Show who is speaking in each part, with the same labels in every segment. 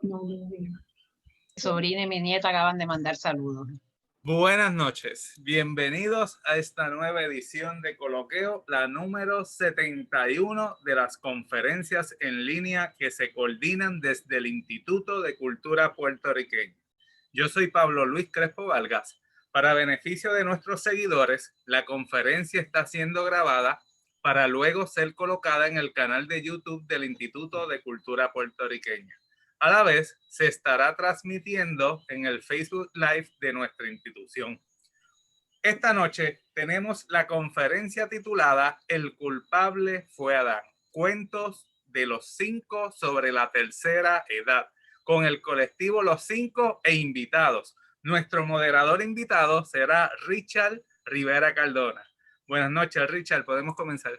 Speaker 1: No, no, no.
Speaker 2: Mi sobrina y mi nieta acaban de mandar saludos.
Speaker 3: Buenas noches, bienvenidos a esta nueva edición de Coloqueo, la número 71 de las conferencias en línea que se coordinan desde el Instituto de Cultura Puertorriqueña. Yo soy Pablo Luis Crespo Vargas. Para beneficio de nuestros seguidores, la conferencia está siendo grabada para luego ser colocada en el canal de YouTube del Instituto de Cultura Puertorriqueña. A la vez, se estará transmitiendo en el Facebook Live de nuestra institución. Esta noche tenemos la conferencia titulada El culpable fue Adán, cuentos de los 5 sobre la tercera edad, con el colectivo Los 5 e invitados. Nuestro moderador invitado será Richard Rivera Cardona. Buenas noches, Richard, podemos comenzar.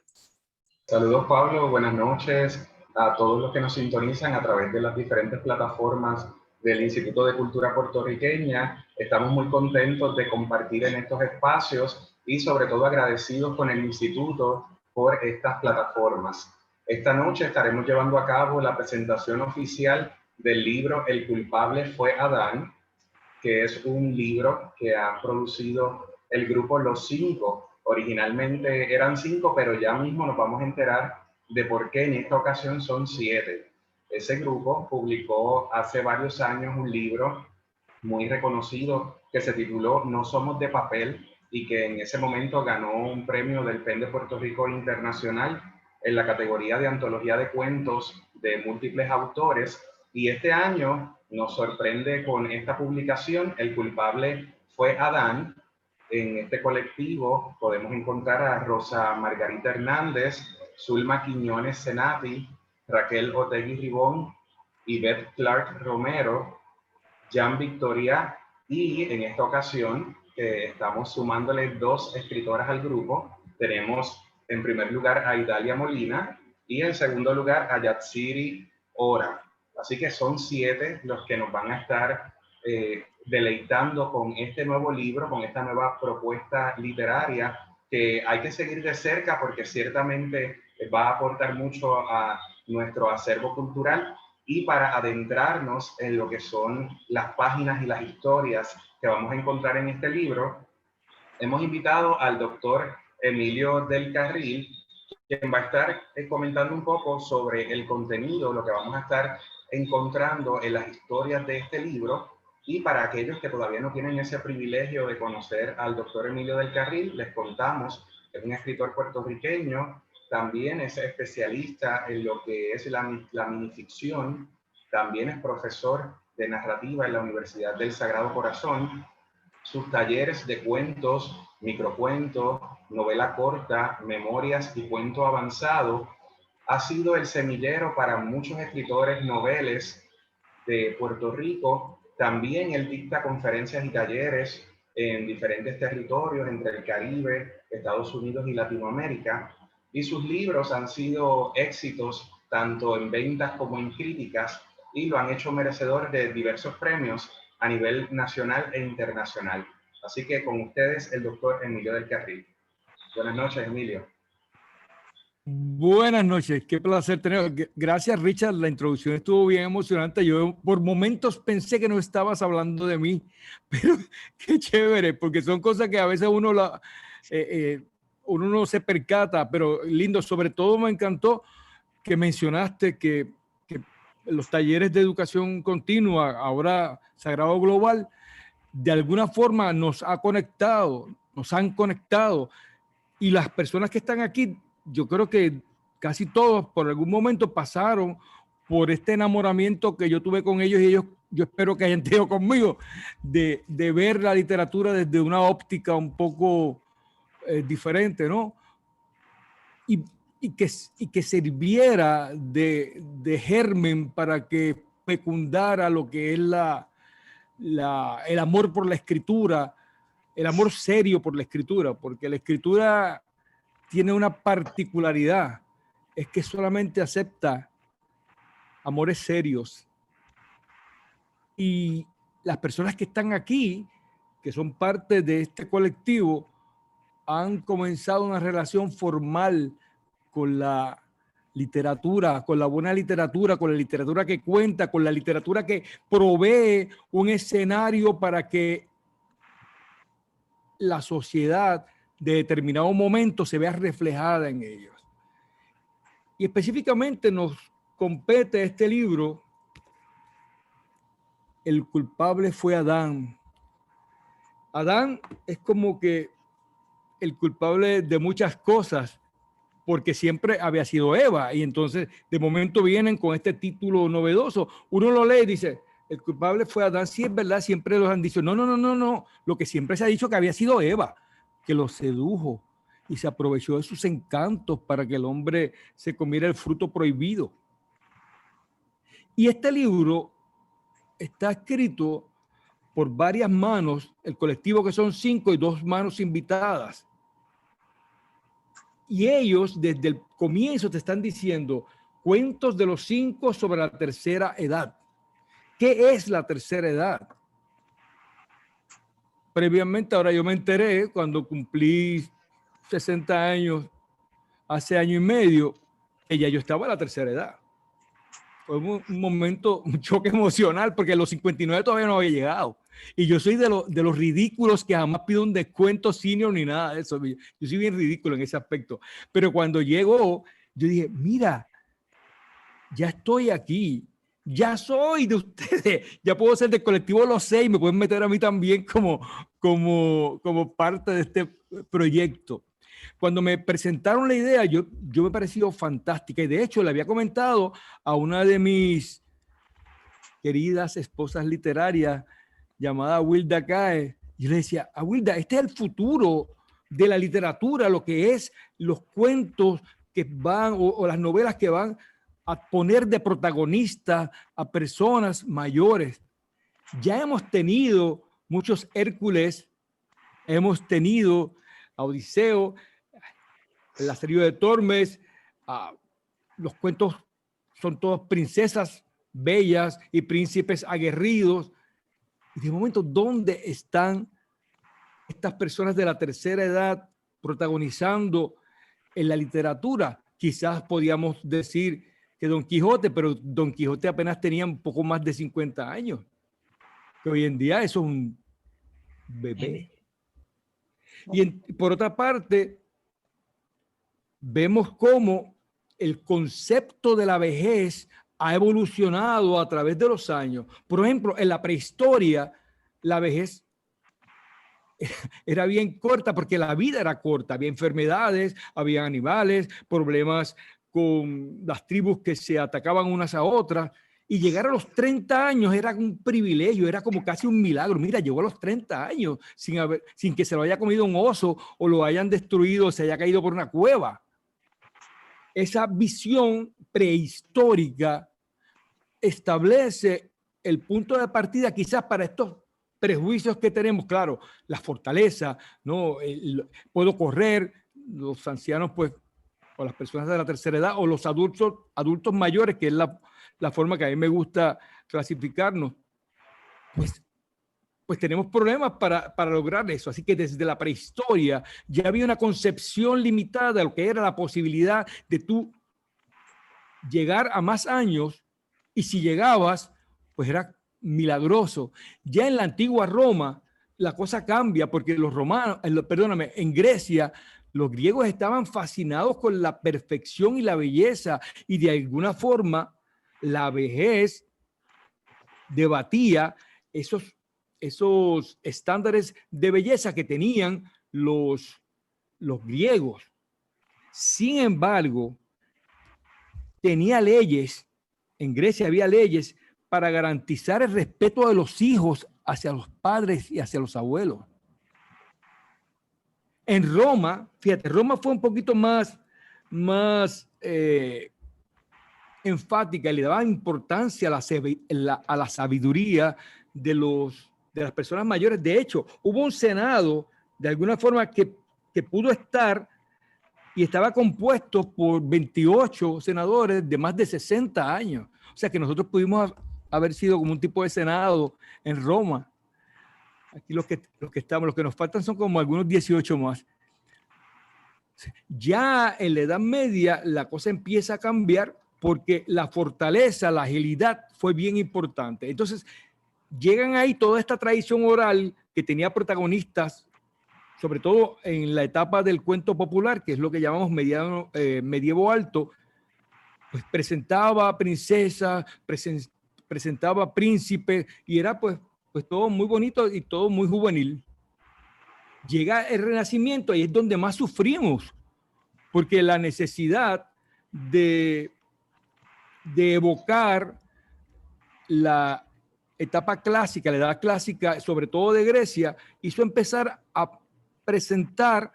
Speaker 4: Saludos, Pablo, buenas noches a todos los que nos sintonizan a través de las diferentes plataformas del Instituto de Cultura Puertorriqueña. Estamos muy contentos de compartir en estos espacios y sobre todo agradecidos con el Instituto por estas plataformas. Esta noche estaremos llevando a cabo la presentación oficial del libro El culpable fue Adán, que es un libro que ha producido el grupo Los 5. Originalmente eran 5, pero ya mismo nos vamos a enterar de por qué en esta ocasión son 7. Ese grupo publicó hace varios años un libro muy reconocido que se tituló No somos de papel y que en ese momento ganó un premio del PEN de Puerto Rico Internacional en la categoría de antología de cuentos de múltiples autores. Y este año nos sorprende con esta publicación, El culpable fue Adán. En este colectivo podemos encontrar a Rosa Margarita Hernández, Zulma Quiñones Senati, Raquel Otegui Ribón, Yvette Clark Romero, Jan Victoria, y en esta ocasión estamos sumándole 2 escritoras al grupo. Tenemos en primer lugar a Idalia Molina y en segundo lugar a Yatsiri Ora. Así que son 7 los que nos van a estar deleitando con este nuevo libro, con esta nueva propuesta literaria que hay que seguir de cerca porque ciertamente va a aportar mucho a nuestro acervo cultural. Y para adentrarnos en lo que son las páginas y las historias que vamos a encontrar en este libro, hemos invitado al doctor Emilio del Carril, quien va a estar comentando un poco sobre el contenido, lo que vamos a estar encontrando en las historias de este libro. Y para aquellos que todavía no tienen ese privilegio de conocer al doctor Emilio del Carril, les contamos que es un escritor puertorriqueño, también es especialista en lo que es la minificción, también es profesor de narrativa en la Universidad del Sagrado Corazón. Sus talleres de cuentos, microcuentos, novela corta, memorias y cuento avanzado ha sido el semillero para muchos escritores noveles de Puerto Rico. También él dicta conferencias y talleres en diferentes territorios entre el Caribe, Estados Unidos y Latinoamérica. Y sus libros han sido éxitos tanto en ventas como en críticas y lo han hecho merecedor de diversos premios a nivel nacional e internacional. Así que con ustedes el doctor Emilio del Carril. Buenas noches, Emilio.
Speaker 5: Buenas noches, qué placer tener. Gracias, Richard, la introducción estuvo bien emocionante. Yo por momentos pensé que no estabas hablando de mí, pero qué chévere, porque son cosas que a veces uno no se percata, pero lindo. Sobre todo me encantó que mencionaste que los talleres de educación continua, ahora Sagrado Global, de alguna forma nos han conectado, y las personas que están aquí, yo creo que casi todos por algún momento pasaron por este enamoramiento que yo tuve con ellos, y ellos, yo espero que hayan tenido conmigo, de ver la literatura desde una óptica un poco diferente, ¿no? Y que sirviera de germen para que fecundara lo que es el amor por la escritura, el amor serio por la escritura, porque la escritura tiene una particularidad, es que solamente acepta amores serios. Y las personas que están aquí, que son parte de este colectivo, han comenzado una relación formal con la literatura, con la buena literatura, con la literatura que cuenta, con la literatura que provee un escenario para que la sociedad de determinado momento se vea reflejada en ellos. Y específicamente nos compete este libro, El culpable fue Adán. Adán es como que el culpable de muchas cosas, porque siempre había sido Eva, y entonces de momento vienen con este título novedoso. Uno lo lee y dice, el culpable fue Adán. Sí, es verdad, siempre los han dicho. No. Lo que siempre se ha dicho que había sido Eva, que lo sedujo y se aprovechó de sus encantos para que el hombre se comiera el fruto prohibido. Y este libro está escrito por varias manos, el colectivo que son 5 y 2 manos invitadas. Y ellos desde el comienzo te están diciendo cuentos de los 5 sobre la tercera edad. ¿Qué es la tercera edad? Previamente, ahora yo me enteré cuando cumplí 60 años, hace año y medio, que ya yo estaba en la tercera edad. Fue un momento, un choque emocional, porque los 59 todavía no había llegado. Y yo soy de los ridículos que jamás pido un descuento senior ni nada de eso. Yo soy bien ridículo en ese aspecto. Pero cuando llegó, yo dije, mira, ya estoy aquí. Ya soy de ustedes, ya puedo ser del colectivo Los 6, me pueden meter a mí también como parte de este proyecto. Cuando me presentaron la idea, yo me pareció fantástica, y de hecho le había comentado a una de mis queridas esposas literarias llamada Wilda Cae, yo le decía, a Wilda, este es el futuro de la literatura, lo que es los cuentos que van o las novelas que van a poner de protagonista a personas mayores. Ya hemos tenido muchos Hércules, hemos tenido a Odiseo, el Lazarillo de Tormes, los cuentos son todos princesas bellas y príncipes aguerridos. Y de momento, ¿dónde están estas personas de la tercera edad protagonizando en la literatura? Quizás podíamos decir que Don Quijote, pero Don Quijote apenas tenía un poco más de 50 años. Que hoy en día eso es un bebé. Y por otra parte, vemos cómo el concepto de la vejez ha evolucionado a través de los años. Por ejemplo, en la prehistoria, la vejez era bien corta porque la vida era corta. Había enfermedades, había animales, problemas con las tribus que se atacaban unas a otras, y llegar a los 30 años era un privilegio, era como casi un milagro. Mira, llegó a los 30 años sin que se lo haya comido un oso o lo hayan destruido o se haya caído por una cueva. Esa visión prehistórica establece el punto de partida quizás para estos prejuicios que tenemos. Claro, la fortaleza, ¿no? Puedo correr, los ancianos pues, o las personas de la tercera edad, o los adultos mayores, que es la forma que a mí me gusta clasificarnos, pues tenemos problemas para lograr eso. Así que desde la prehistoria ya había una concepción limitada de lo que era la posibilidad de tú llegar a más años, y si llegabas, pues era milagroso. Ya en la antigua Roma la cosa cambia, porque los romanos, en Grecia, los griegos estaban fascinados con la perfección y la belleza, y de alguna forma la vejez debatía esos estándares de belleza que tenían los griegos. Sin embargo, tenía leyes, en Grecia había leyes para garantizar el respeto de los hijos hacia los padres y hacia los abuelos. En Roma, fíjate, Roma fue un poquito más enfática, y le daba importancia a la sabiduría de las personas mayores. De hecho, hubo un senado, de alguna forma, que pudo estar y estaba compuesto por 28 senadores de más de 60 años. O sea que nosotros pudimos haber sido como un tipo de senado en Roma. Aquí los que nos faltan son como algunos 18 más. Ya en la Edad Media la cosa empieza a cambiar porque la fortaleza, la agilidad fue bien importante. Entonces llegan ahí toda esta tradición oral que tenía protagonistas, sobre todo en la etapa del cuento popular, que es lo que llamamos medievo alto, pues presentaba princesas, presentaba príncipes y era pues todo muy bonito y todo muy juvenil. Llega el Renacimiento y es donde más sufrimos, porque la necesidad de evocar la etapa clásica, la edad clásica, sobre todo de Grecia, hizo empezar a presentar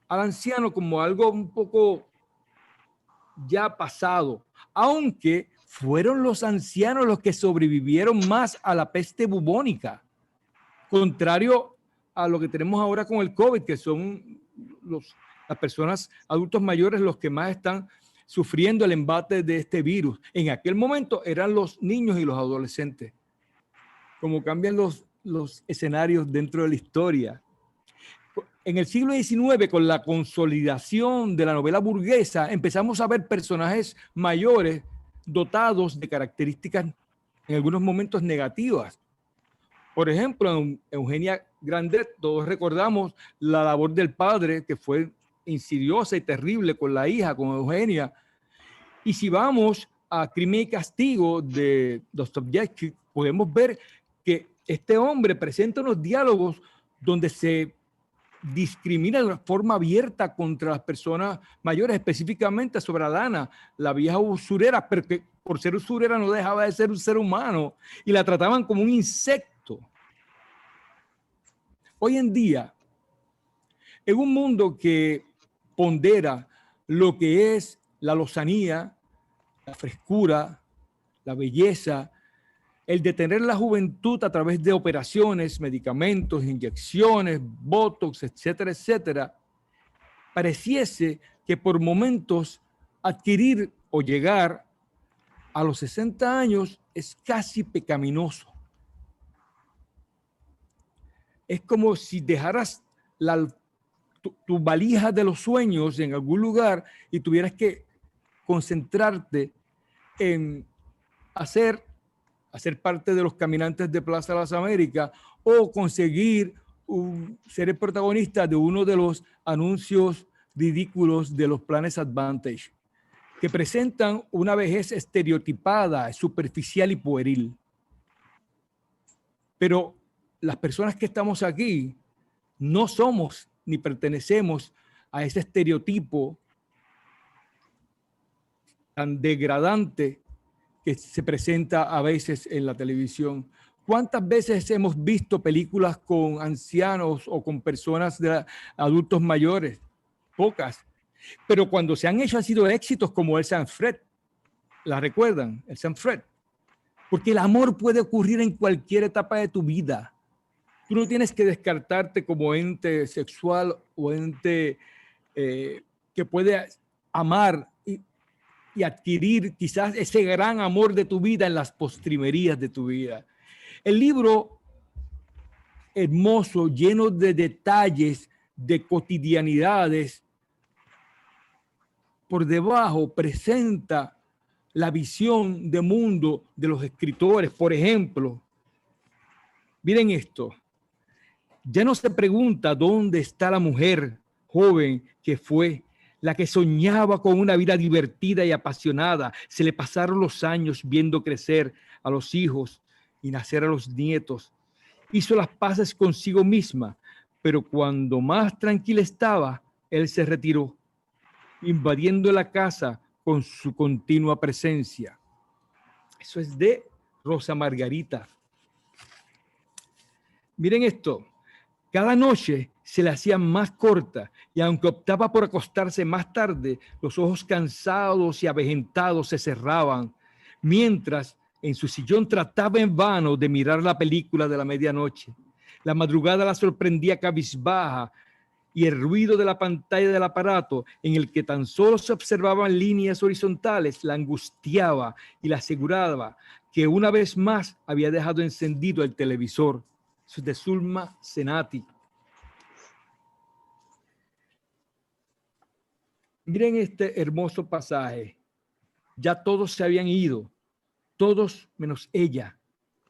Speaker 5: al anciano como algo un poco ya pasado, aunque fueron los ancianos los que sobrevivieron más a la peste bubónica, contrario a lo que tenemos ahora con el COVID, que son las personas adultos mayores los que más están sufriendo el embate de este virus. En aquel momento eran los niños y los adolescentes. Como cambian los escenarios dentro de la historia. En el siglo XIX, con la consolidación de la novela burguesa, empezamos a ver personajes mayores dotados de características en algunos momentos negativas. Por ejemplo, en Eugenia Grandet, todos recordamos la labor del padre, que fue insidiosa y terrible con la hija, con Eugenia. Y si vamos a Crimen y Castigo de Dostoyevsky, podemos ver que este hombre presenta unos diálogos donde se discrimina de una forma abierta contra las personas mayores, específicamente sobre Adana, la vieja usurera, pero que por ser usurera no dejaba de ser un ser humano y la trataban como un insecto. Hoy en día, en un mundo que pondera lo que es la lozanía, la frescura, la belleza, el detener la juventud a través de operaciones, medicamentos, inyecciones, botox, etcétera, etcétera, pareciese que por momentos adquirir o llegar a los 60 años es casi pecaminoso. Es como si dejaras tu valija de los sueños en algún lugar y tuvieras que concentrarte en hacer parte de los caminantes de Plaza de las Américas o conseguir ser el protagonista de uno de los anuncios ridículos de los planes Advantage, que presentan una vejez estereotipada, superficial y pueril. Pero las personas que estamos aquí no somos ni pertenecemos a ese estereotipo tan degradante que se presenta a veces en la televisión. ¿Cuántas veces hemos visto películas con ancianos o con personas de adultos mayores? Pocas. Pero cuando se han hecho han sido éxitos como el Sanfred. ¿La recuerdan? El Sanfred. Porque el amor puede ocurrir en cualquier etapa de tu vida. Tú no tienes que descartarte como ente sexual o ente que puede amar y adquirir quizás ese gran amor de tu vida en las postrimerías de tu vida. El libro hermoso, lleno de detalles, de cotidianidades, por debajo presenta la visión de mundo de los escritores. Por ejemplo, miren esto. Ya no se pregunta dónde está la mujer joven que fue, la que soñaba con una vida divertida y apasionada. Se le pasaron los años viendo crecer a los hijos y nacer a los nietos. Hizo las paces consigo misma, pero cuando más tranquila estaba, él se retiró, invadiendo la casa con su continua presencia. Eso es de Rosa Margarita. Miren esto. Cada noche se le hacía más corta y aunque optaba por acostarse más tarde, los ojos cansados y avejentados se cerraban, mientras en su sillón trataba en vano de mirar la película de la medianoche. La madrugada la sorprendía cabizbaja y el ruido de la pantalla del aparato, en el que tan solo se observaban líneas horizontales, la angustiaba y la aseguraba que una vez más había dejado encendido el televisor. De Zulma Zenati. Miren este hermoso pasaje. Ya todos se habían ido, todos menos ella,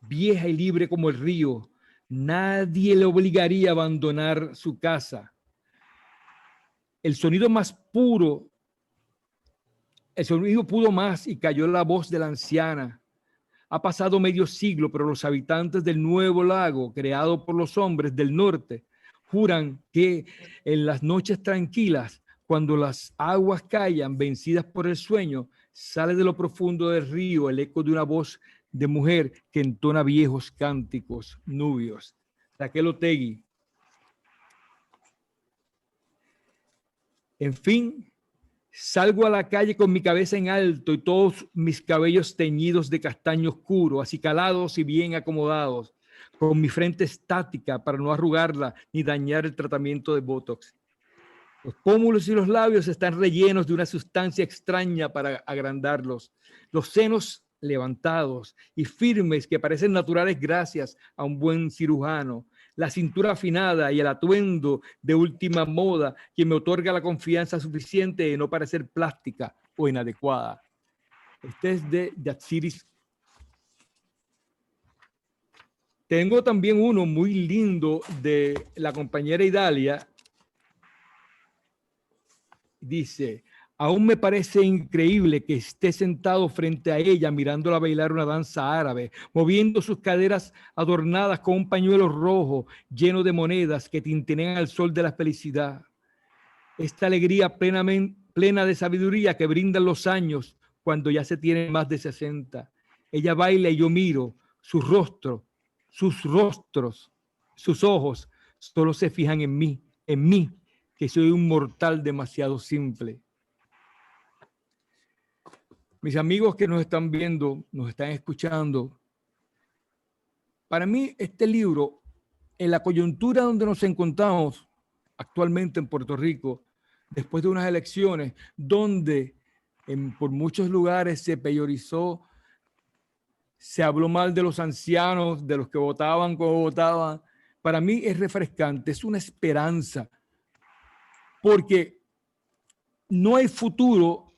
Speaker 5: vieja y libre como el río. Nadie le obligaría a abandonar su casa. El sonido pudo más y cayó la voz de la anciana. Ha pasado medio siglo, pero los habitantes del nuevo lago, creado por los hombres del norte, juran que en las noches tranquilas, cuando las aguas callan, vencidas por el sueño, sale de lo profundo del río el eco de una voz de mujer que entona viejos cánticos nubios. Raquel Otegui. En fin, salgo a la calle con mi cabeza en alto y todos mis cabellos teñidos de castaño oscuro, acicalados y bien acomodados, con mi frente estática para no arrugarla ni dañar el tratamiento de Botox. Los pómulos y los labios están rellenos de una sustancia extraña para agrandarlos. Los senos levantados y firmes que parecen naturales gracias a un buen cirujano. La cintura afinada y el atuendo de última moda que me otorga la confianza suficiente de no parecer plástica o inadecuada. Este es de Yatsiris. Tengo también uno muy lindo de la compañera Idalia. Dice, aún me parece increíble que esté sentado frente a ella mirándola bailar una danza árabe, moviendo sus caderas adornadas con un pañuelo rojo lleno de monedas que tintinean al sol de la felicidad. Esta alegría plena de sabiduría que brindan los años cuando ya se tienen más de 60. Ella baila y yo miro su rostro, sus rostros, sus ojos solo se fijan en mí, que soy un mortal demasiado simple. Mis amigos que nos están viendo, nos están escuchando, para mí este libro, en la coyuntura donde nos encontramos actualmente en Puerto Rico, después de unas elecciones, donde por muchos lugares se peyorizó, se habló mal de los ancianos, de los que votaban como votaban, para mí es refrescante, es una esperanza. Porque no hay futuro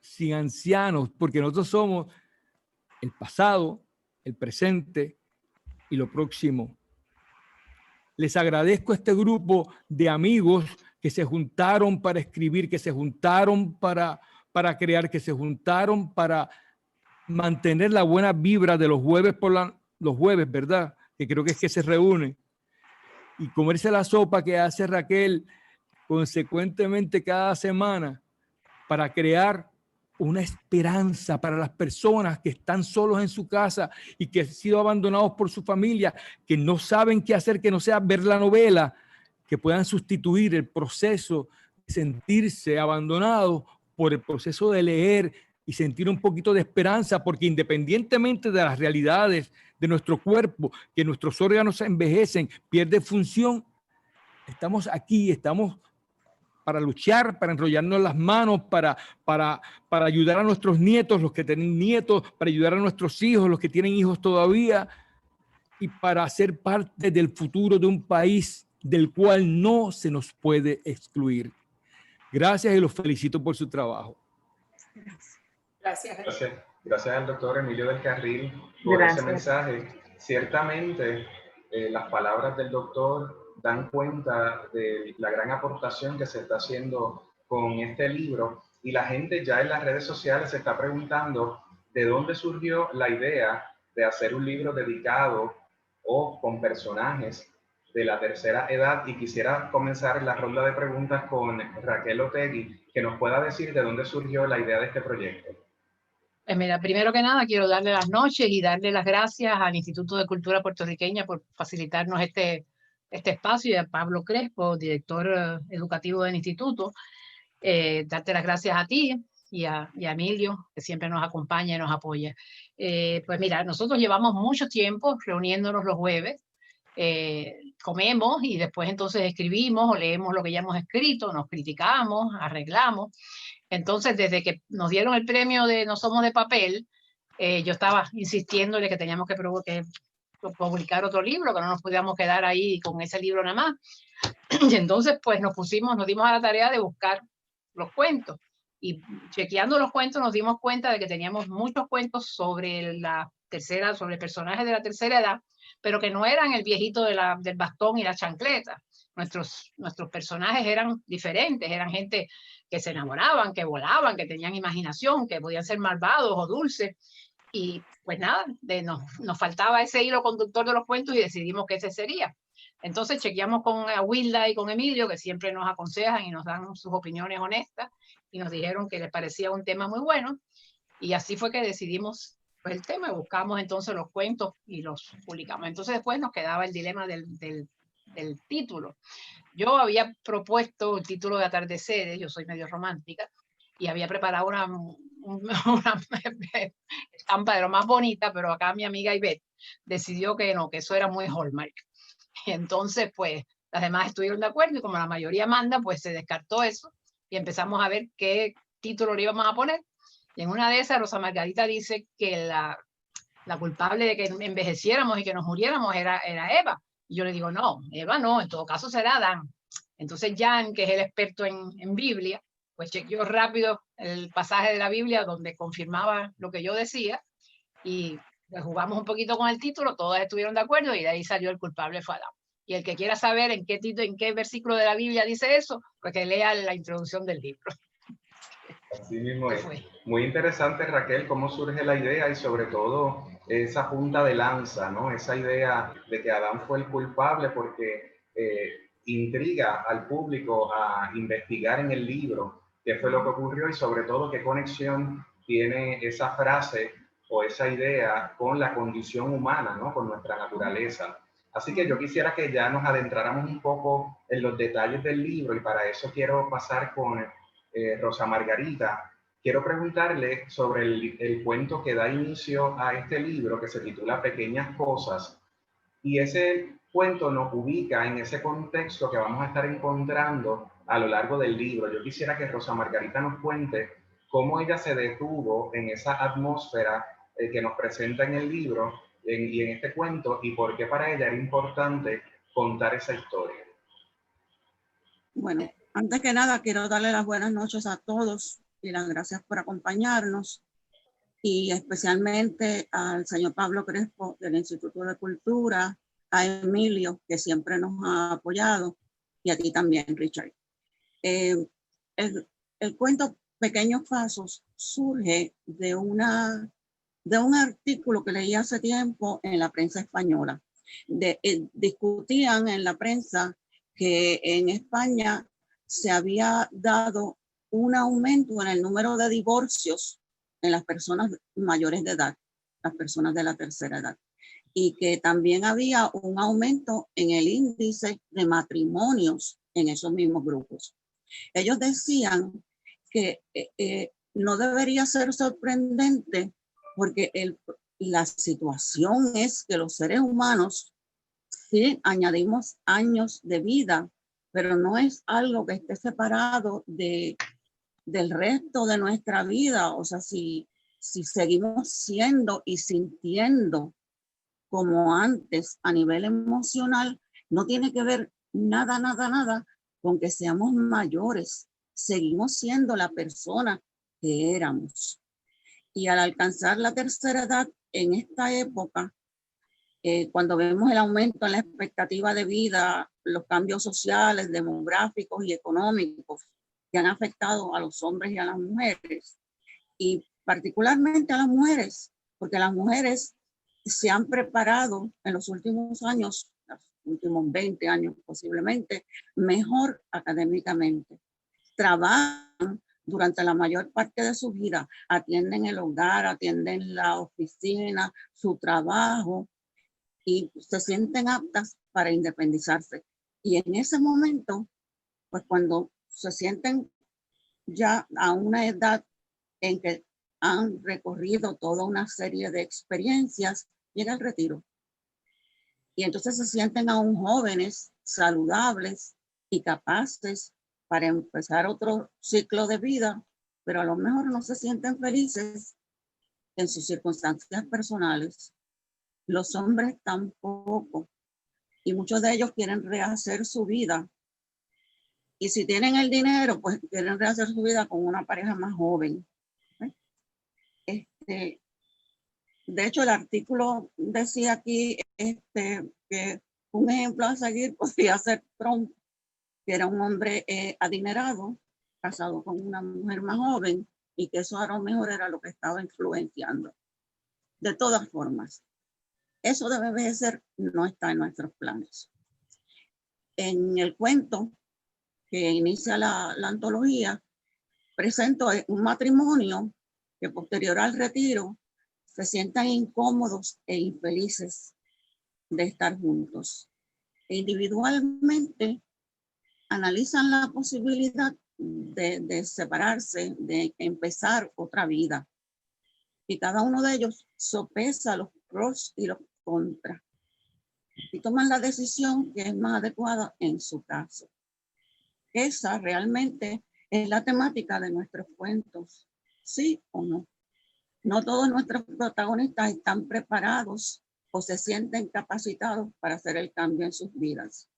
Speaker 5: sin ancianos, porque nosotros somos el pasado, el presente y lo próximo. Les agradezco a este grupo de amigos que se juntaron para escribir, que se juntaron para crear, que se juntaron para mantener la buena vibra de los jueves los jueves, ¿verdad? Que creo que es que se reúnen. Y comerse la sopa que hace Raquel consecuentemente cada semana para crear una esperanza para las personas que están solos en su casa y que han sido abandonados por su familia, que no saben qué hacer, que no sea ver la novela, que puedan sustituir el proceso de sentirse abandonados por el proceso de leer y sentir un poquito de esperanza, porque independientemente de las realidades de nuestro cuerpo, que nuestros órganos envejecen, pierden función, estamos aquí, estamos para luchar, para enrollarnos las manos, para ayudar a nuestros nietos, los que tienen nietos, para ayudar a nuestros hijos, los que tienen hijos todavía, y para ser parte del futuro de un país del cual no se nos puede excluir. Gracias y los felicito por su trabajo.
Speaker 4: Gracias. Gracias al doctor Emilio del Carril por ese mensaje. Ciertamente, las palabras del doctor dan cuenta de la gran aportación que se está haciendo con este libro, y la gente ya en las redes sociales se está preguntando de dónde surgió la idea de hacer un libro dedicado o con personajes de la tercera edad, y quisiera comenzar la ronda de preguntas con Raquel Otegui, que nos pueda decir de dónde surgió la idea de este proyecto.
Speaker 2: Mira, primero que nada quiero darle las noches y darle las gracias al Instituto de Cultura Puertorriqueña por facilitarnos este espacio, y a Pablo Crespo, director educativo del instituto. Darte las gracias a ti y a Emilio, que siempre nos acompaña y nos apoya. Pues mira, nosotros llevamos mucho tiempo reuniéndonos los jueves, comemos y después entonces escribimos o leemos lo que ya hemos escrito, nos criticamos, arreglamos. Entonces, desde que nos dieron el premio de No Somos de Papel, yo estaba insistiéndole que teníamos que publicar otro libro, que no nos podíamos quedar ahí con ese libro nada más. Y entonces, pues nos dimos a la tarea de buscar los cuentos. Y chequeando los cuentos nos dimos cuenta de que teníamos muchos cuentos sobre sobre personajes de la tercera edad, pero que no eran el viejito del bastón y la chancleta. Nuestros personajes eran diferentes, eran gente que se enamoraban, que volaban, que tenían imaginación, que podían ser malvados o dulces. Y pues nada, nos faltaba ese hilo conductor de los cuentos y decidimos que ese sería. Entonces chequeamos con Wilda y con Emilio, que siempre nos aconsejan y nos dan sus opiniones honestas, y nos dijeron que les parecía un tema muy bueno. Y así fue que decidimos pues, el tema, y buscamos entonces los cuentos y los publicamos. Entonces después nos quedaba el dilema del título. Yo había propuesto el título de Atardeceres, yo soy medio romántica, y había preparado una estampa de lo más bonita, pero acá mi amiga Ivette decidió que no, que eso era muy Hallmark. Y entonces, pues, las demás estuvieron de acuerdo y como la mayoría manda, pues se descartó eso y empezamos a ver qué título le íbamos a poner. Y en una de esas, Rosa Margarita dice que la culpable de que envejeciéramos y que nos muriéramos era Eva. Y yo le digo, no, Eva no, en todo caso será Adán. Entonces Jan, que es el experto en Biblia, pues chequeó rápido el pasaje de la Biblia donde confirmaba lo que yo decía y pues jugamos un poquito con el título, todas estuvieron de acuerdo y de ahí salió el culpable fue Adán. Y el que quiera saber en qué versículo de la Biblia dice eso, pues que lea la introducción del libro.
Speaker 4: Así mismo es. Muy interesante, Raquel, cómo surge la idea y sobre todo esa punta de lanza, ¿no? Esa idea de que Adán fue el culpable porque intriga al público a investigar en el libro qué fue lo que ocurrió y sobre todo qué conexión tiene esa frase o esa idea con la condición humana, ¿no? Con nuestra naturaleza. Así que yo quisiera que ya nos adentráramos un poco en los detalles del libro y para eso quiero pasar con Rosa Margarita. Quiero preguntarle sobre el cuento que da inicio a este libro que se titula Pequeñas Cosas y ese cuento nos ubica en ese contexto que vamos a estar encontrando a lo largo del libro. Yo quisiera que Rosa Margarita nos cuente cómo ella se detuvo en esa atmósfera que nos presenta en el libro y en este cuento y por qué para ella era importante contar esa historia.
Speaker 1: Bueno, antes que nada quiero darle las buenas noches a todos y las gracias por acompañarnos y especialmente al señor Pablo Crespo del Instituto de Cultura, a Emilio que siempre nos ha apoyado y a ti también, Richard. El cuento Pequeños Pasos surge de un artículo que leí hace tiempo en la prensa española. Discutían en la prensa que en España se había dado un aumento en el número de divorcios en las personas mayores de edad, las personas de la tercera edad, y que también había un aumento en el índice de matrimonios en esos mismos grupos. Ellos decían que no debería ser sorprendente porque la situación es que los seres humanos sí añadimos años de vida, pero no es algo que esté separado del resto de nuestra vida. O sea, si seguimos siendo y sintiendo como antes a nivel emocional, no tiene que ver nada con que seamos mayores. Seguimos siendo la persona que éramos. Y al alcanzar la tercera edad en esta época, cuando vemos el aumento en la expectativa de vida, los cambios sociales, demográficos y económicos que han afectado a los hombres y a las mujeres, y particularmente a las mujeres, porque las mujeres se han preparado en los últimos años, los últimos 20 años posiblemente, mejor académicamente. Trabajan durante la mayor parte de su vida, atienden el hogar, atienden la oficina, su trabajo, y se sienten aptas para independizarse. Y en ese momento, pues cuando se sienten ya a una edad en que han recorrido toda una serie de experiencias, llega el retiro. Y entonces se sienten aún jóvenes, saludables y capaces para empezar otro ciclo de vida, pero a lo mejor no se sienten felices en sus circunstancias personales. Los hombres tampoco. Y muchos de ellos quieren rehacer su vida Y si tienen el dinero, pues quieren rehacer su vida con una pareja más joven. De hecho, el artículo decía aquí que un ejemplo a seguir podría ser Trump, que era un hombre adinerado, casado con una mujer más joven, y que eso a lo mejor era lo que estaba influenciando. De todas formas, eso de envejecer no está en nuestros planes. En el cuento que inicia la antología, presento un matrimonio que posterior al retiro se sientan incómodos e infelices de estar juntos. E individualmente analizan la posibilidad de separarse, de empezar otra vida. Y cada uno de ellos sopesa los pros y los contras y toman la decisión que es más adecuada en su caso. Esa realmente es la temática de nuestros cuentos, ¿sí o no? No todos nuestros protagonistas están preparados o se sienten capacitados para hacer el cambio en sus vidas.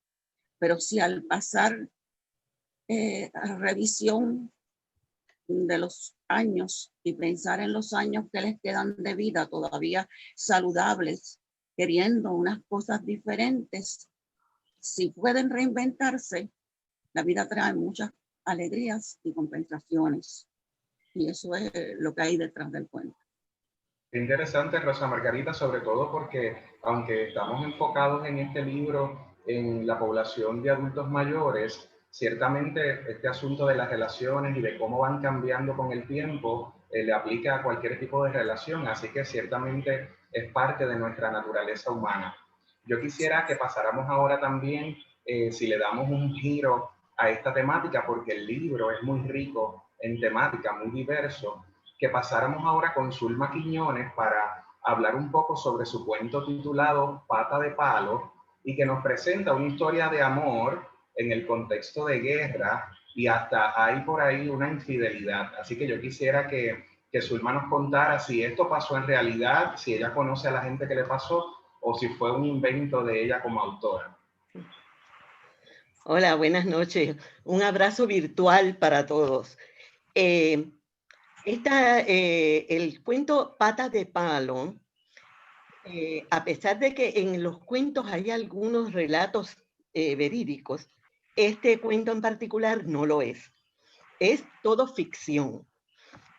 Speaker 1: Pero si al pasar a revisión de los años y pensar en los años que les quedan de vida todavía saludables, queriendo unas cosas diferentes, si pueden reinventarse, la vida trae muchas alegrías y compensaciones. Y eso es lo que hay detrás del cuento.
Speaker 4: Interesante, Rosa Margarita, sobre todo porque aunque estamos enfocados en este libro en la población de adultos mayores, ciertamente este asunto de las relaciones y de cómo van cambiando con el tiempo le aplica a cualquier tipo de relación, así que ciertamente es parte de nuestra naturaleza humana. Yo quisiera que pasáramos ahora también, si le damos un giro a esta temática, porque el libro es muy rico en temática, muy diverso, que pasáramos ahora con Zulma Quiñones para hablar un poco sobre su cuento titulado Pata de Palo y que nos presenta una historia de amor en el contexto de guerra y hasta hay por ahí una infidelidad. Así que yo quisiera que Zulma nos contara si esto pasó en realidad, si ella conoce a la gente que le pasó o si fue un invento de ella como autora.
Speaker 6: Hola, buenas noches. Un abrazo virtual para todos. El cuento Patas de Palo, a pesar de que en los cuentos hay algunos relatos verídicos, este cuento en particular no lo es. Es todo ficción.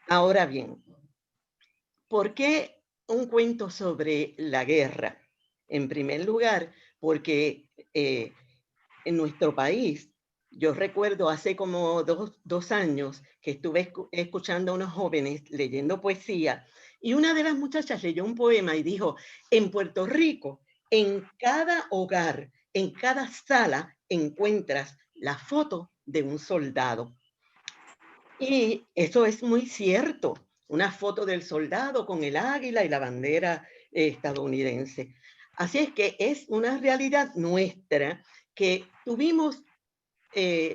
Speaker 6: Ahora bien, ¿por qué un cuento sobre la guerra? En primer lugar, porque en nuestro país, yo recuerdo hace como dos años que estuve escuchando a unos jóvenes leyendo poesía y una de las muchachas leyó un poema y dijo, en Puerto Rico, en cada hogar, en cada sala encuentras la foto de un soldado. Y eso es muy cierto, una foto del soldado con el águila y la bandera estadounidense. Así es que es una realidad nuestra que tuvimos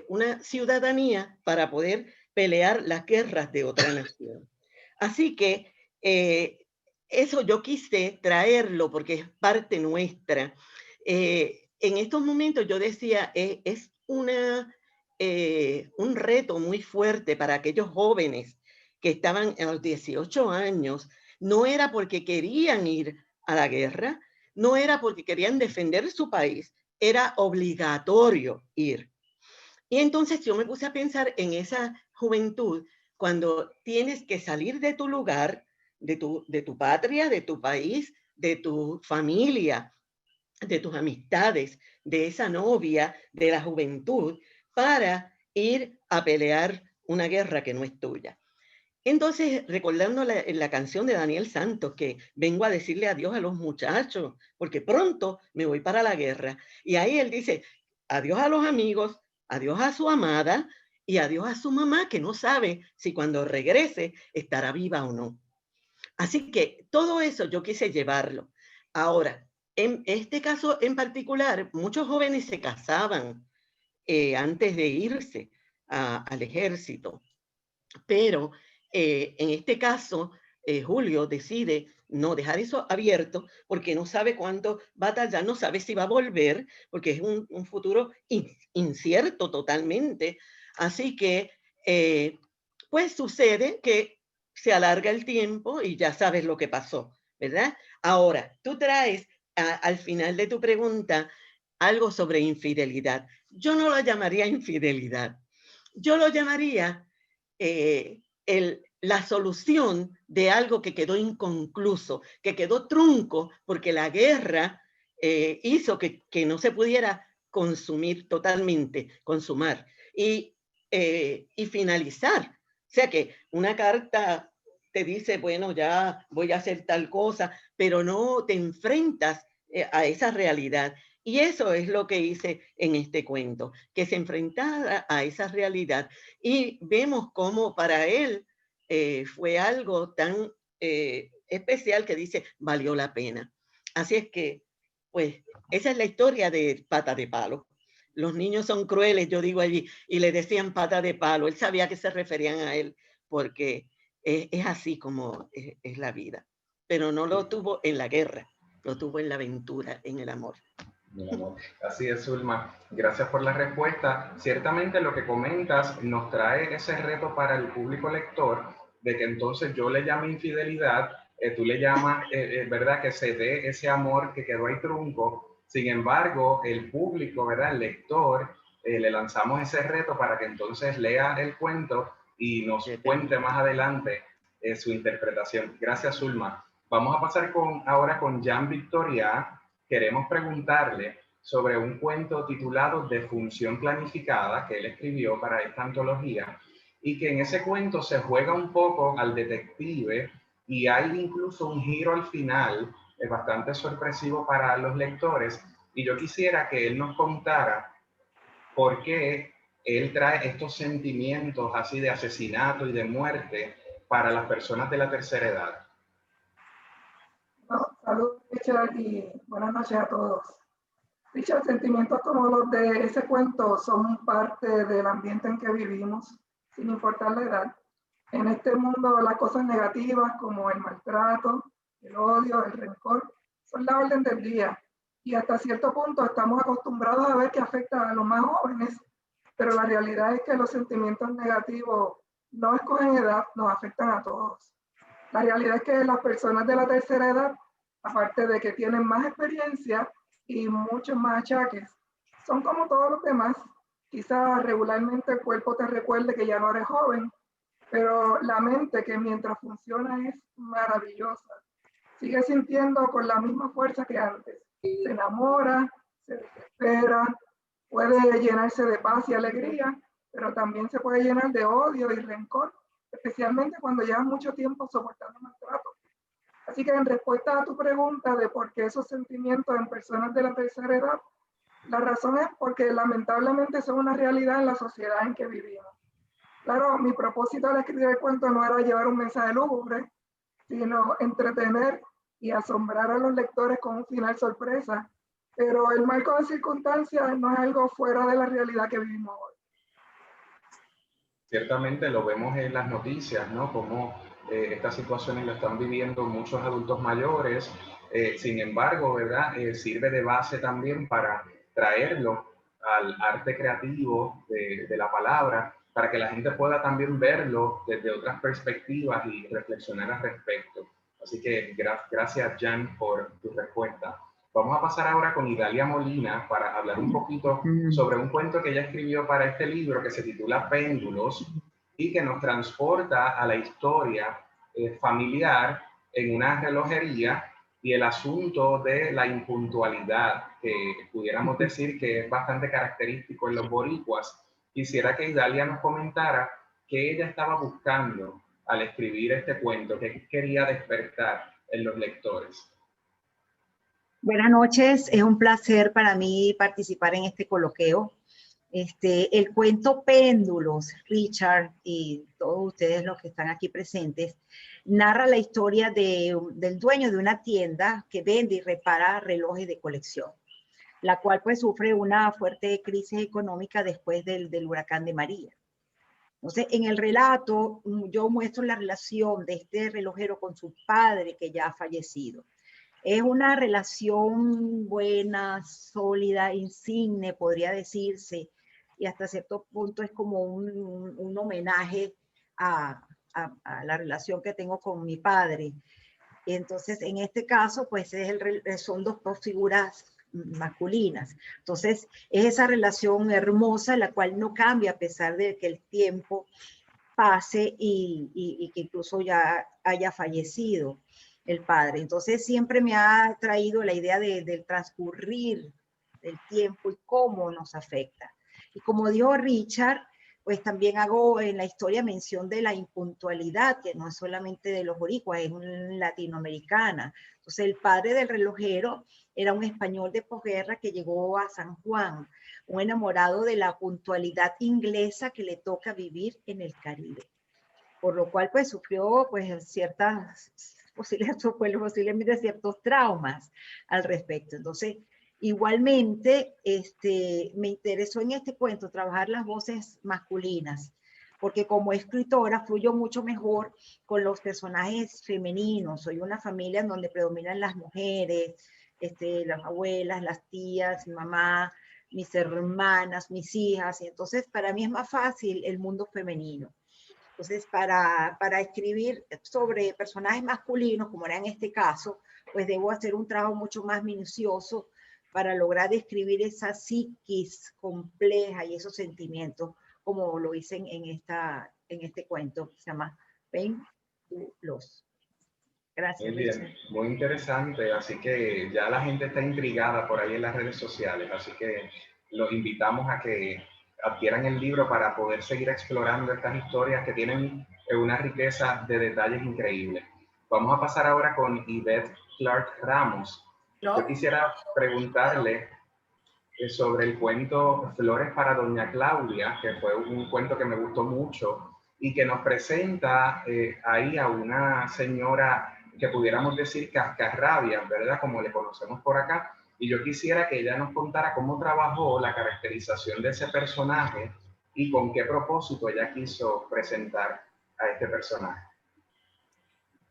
Speaker 6: una ciudadanía para poder pelear las guerras de otra nación. Así que eso yo quise traerlo porque es parte nuestra. En estos momentos yo decía, es un reto muy fuerte para aquellos jóvenes que estaban a los 18 años. No era porque querían ir a la guerra, no era porque querían defender su país, era obligatorio ir. Y entonces yo me puse a pensar en esa juventud cuando tienes que salir de tu lugar, de tu patria, de tu país, de tu familia, de tus amistades, de esa novia, de la juventud, para ir a pelear una guerra que no es tuya. Entonces, recordando la canción de Daniel Santos, que vengo a decirle adiós a los muchachos, porque pronto me voy para la guerra. Y ahí él dice, adiós a los amigos, adiós a su amada y adiós a su mamá, que no sabe si cuando regrese estará viva o no. Así que todo eso yo quise llevarlo. Ahora, en este caso en particular, muchos jóvenes se casaban antes de irse al ejército, pero en este caso Julio decide no dejar eso abierto porque no sabe cuándo va a tardar, no sabe si va a volver, porque es un futuro incierto totalmente. Así que, pues sucede que se alarga el tiempo y ya sabes lo que pasó, ¿verdad? Ahora, tú traes al final de tu pregunta algo sobre infidelidad. Yo no lo llamaría infidelidad. Yo lo llamaría la solución de algo que quedó inconcluso, que quedó trunco, porque la guerra hizo que no se pudiera consumir totalmente, consumar y finalizar. O sea que una carta te dice, bueno, ya voy a hacer tal cosa, pero no te enfrentas a esa realidad. Y eso es lo que hice en este cuento, que se enfrentara a esa realidad. Y vemos cómo para él fue algo tan especial que dice, valió la pena. Así es que, pues, esa es la historia de Pata de Palo. Los niños son crueles, yo digo allí, y le decían pata de palo. Él sabía que se referían a él, porque es así como es la vida. Pero no lo tuvo en la guerra, lo tuvo en la aventura, en el amor.
Speaker 4: Así es, Zulma. Gracias por la respuesta. Ciertamente lo que comentas nos trae ese reto para el público lector de que entonces yo le llame infidelidad, tú le llamas, ¿verdad? Que se dé ese amor que quedó ahí trunco. Sin embargo, el público, ¿verdad? El lector, le lanzamos ese reto para que entonces lea el cuento y nos cuente más adelante su interpretación. Gracias, Zulma. Vamos a pasar ahora con Jan Victoria. Queremos preguntarle sobre un cuento titulado De función planificada que él escribió para esta antología y que en ese cuento se juega un poco al detective y hay incluso un giro al final bastante sorpresivo para los lectores, y yo quisiera que él nos contara por qué él trae estos sentimientos así de asesinato y de muerte para las personas de la tercera edad.
Speaker 7: Saludos, Richard, y buenas noches a todos. Richard, sentimientos como los de ese cuento son parte del ambiente en que vivimos, sin importar la edad. En este mundo, las cosas negativas como el maltrato, el odio, el rencor, son la orden del día. Y hasta cierto punto estamos acostumbrados a ver que afecta a los más jóvenes, pero la realidad es que los sentimientos negativos no escogen edad, nos afectan a todos. La realidad es que las personas de la tercera edad, aparte de que tienen más experiencia y muchos más achaques, son como todos los demás. Quizás regularmente el cuerpo te recuerde que ya no eres joven, pero la mente, que mientras funciona es maravillosa, sigue sintiendo con la misma fuerza que antes. Se enamora, se desespera, puede llenarse de paz y alegría, pero también se puede llenar de odio y rencor, especialmente cuando llevan mucho tiempo soportando maltrato. Así que en respuesta a tu pregunta de por qué esos sentimientos en personas de la tercera edad, la razón es porque lamentablemente son una realidad en la sociedad en que vivimos. Claro, mi propósito al escribir el cuento no era llevar un mensaje lúgubre, sino entretener y asombrar a los lectores con un final sorpresa, pero el marco de circunstancias no es algo fuera de la realidad que vivimos hoy.
Speaker 4: Ciertamente lo vemos en las noticias, ¿no? Como estas situaciones lo están viviendo muchos adultos mayores. Sin embargo, ¿verdad? Sirve de base también para traerlo al arte creativo de la palabra, para que la gente pueda también verlo desde otras perspectivas y reflexionar al respecto. Así que gracias, Jan, por tu respuesta. Vamos a pasar ahora con Idalia Molina para hablar un poquito sobre un cuento que ella escribió para este libro que se titula Péndulos y que nos transporta a la historia familiar en una relojería y el asunto de la impuntualidad, que pudiéramos decir que es bastante característico en los boricuas. Quisiera que Idalia nos comentara qué ella estaba buscando al escribir este cuento, qué quería despertar en los lectores.
Speaker 8: Buenas noches, es un placer para mí participar en este coloquio. El cuento Péndulos, Richard y todos ustedes los que están aquí presentes, narra la historia del dueño de una tienda que vende y repara relojes de colección, la cual pues sufre una fuerte crisis económica después del huracán de María. Entonces, en el relato, yo muestro la relación de este relojero con su padre que ya ha fallecido. Es una relación buena, sólida, insigne, podría decirse, y hasta cierto punto es como un homenaje a la relación que tengo con mi padre. Entonces, en este caso, pues son dos figuras masculinas. Entonces, es esa relación hermosa, la cual no cambia a pesar de que el tiempo pase y que incluso ya haya fallecido el padre. Entonces, siempre me ha traído la idea del transcurrir del tiempo y cómo nos afecta. Y como dijo Richard, pues también hago en la historia mención de la impuntualidad, que no es solamente de los boricuas, es latinoamericana. Entonces, el padre del relojero era un español de posguerra que llegó a San Juan, un enamorado de la puntualidad inglesa que le toca vivir en el Caribe. Por lo cual, pues, sufrió, pues, posiblemente ciertos traumas al respecto. Entonces, igualmente, me interesó en este cuento trabajar las voces masculinas, porque como escritora fluyo mucho mejor con los personajes femeninos. Soy una familia en donde predominan las mujeres, las abuelas, las tías, mi mamá, mis hermanas, mis hijas, y entonces para mí es más fácil el mundo femenino. Entonces, para escribir sobre personajes masculinos, como era en este caso, pues debo hacer un trabajo mucho más minucioso para lograr describir esa psiquis compleja y esos sentimientos, como lo hice en este cuento, que se llama Péndulos. Gracias,
Speaker 4: Muy bien,
Speaker 8: Richard.
Speaker 4: muy interesante, así que ya la gente está intrigada por ahí en las redes sociales, así que los invitamos a que adquieran el libro para poder seguir explorando estas historias que tienen una riqueza de detalles increíbles. Vamos a pasar ahora con Yvette Clark Ramos. Yo quisiera preguntarle sobre el cuento Flores para Doña Claudia, que fue un cuento que me gustó mucho y que nos presenta ahí a una señora que pudiéramos decir cascarrabia, ¿verdad? Como le conocemos por acá. Y yo quisiera que ella nos contara cómo trabajó la caracterización de ese personaje y con qué propósito ella quiso presentar a este personaje.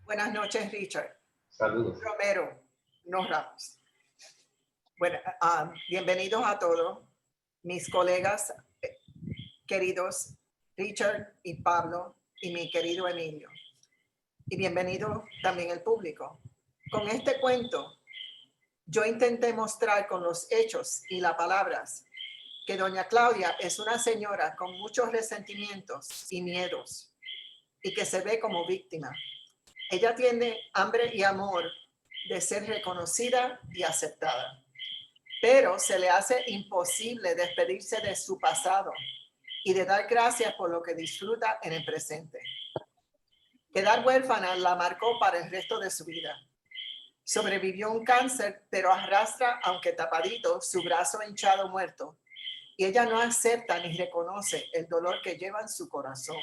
Speaker 9: Buenas noches, Richard.
Speaker 4: Saludos.
Speaker 9: Romero, no Ramos. Bueno, bienvenidos a todos mis colegas queridos Richard y Pablo y mi querido Emilio. Y bienvenido también el público. Con este cuento, yo intenté mostrar con los hechos y las palabras que doña Claudia es una señora con muchos resentimientos y miedos y que se ve como víctima. Ella tiene hambre y amor de ser reconocida y aceptada, pero se le hace imposible despedirse de su pasado y de dar gracias por lo que disfruta en el presente. Quedar huérfana la marcó para el resto de su vida. Sobrevivió un cáncer, pero arrastra, aunque tapadito, su brazo hinchado muerto. Y ella no acepta ni reconoce el dolor que lleva en su corazón.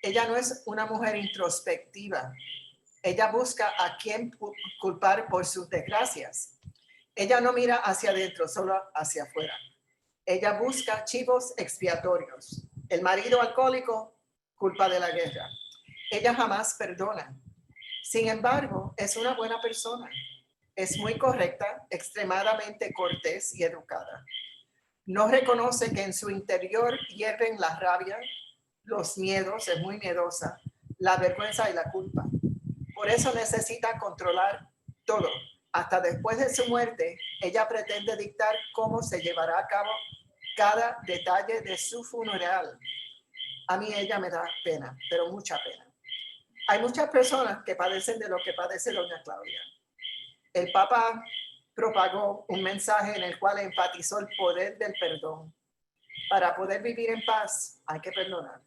Speaker 9: Ella no es una mujer introspectiva. Ella busca a quien culpar por sus desgracias. Ella no mira hacia adentro, solo hacia afuera. Ella busca chivos expiatorios. El marido alcohólico, culpa de la guerra. Ella jamás perdona. Sin embargo, es una buena persona. Es muy correcta, extremadamente cortés y educada. No reconoce que en su interior hierven la rabia, los miedos, es muy miedosa, la vergüenza y la culpa. Por eso necesita controlar todo. Hasta después de su muerte, ella pretende dictar cómo se llevará a cabo cada detalle de su funeral. A mí ella me da pena, pero mucha pena. Hay muchas personas que padecen de lo que padece doña Claudia. El Papa propagó un mensaje en el cual enfatizó el poder del perdón. Para poder vivir en paz, hay que perdonar.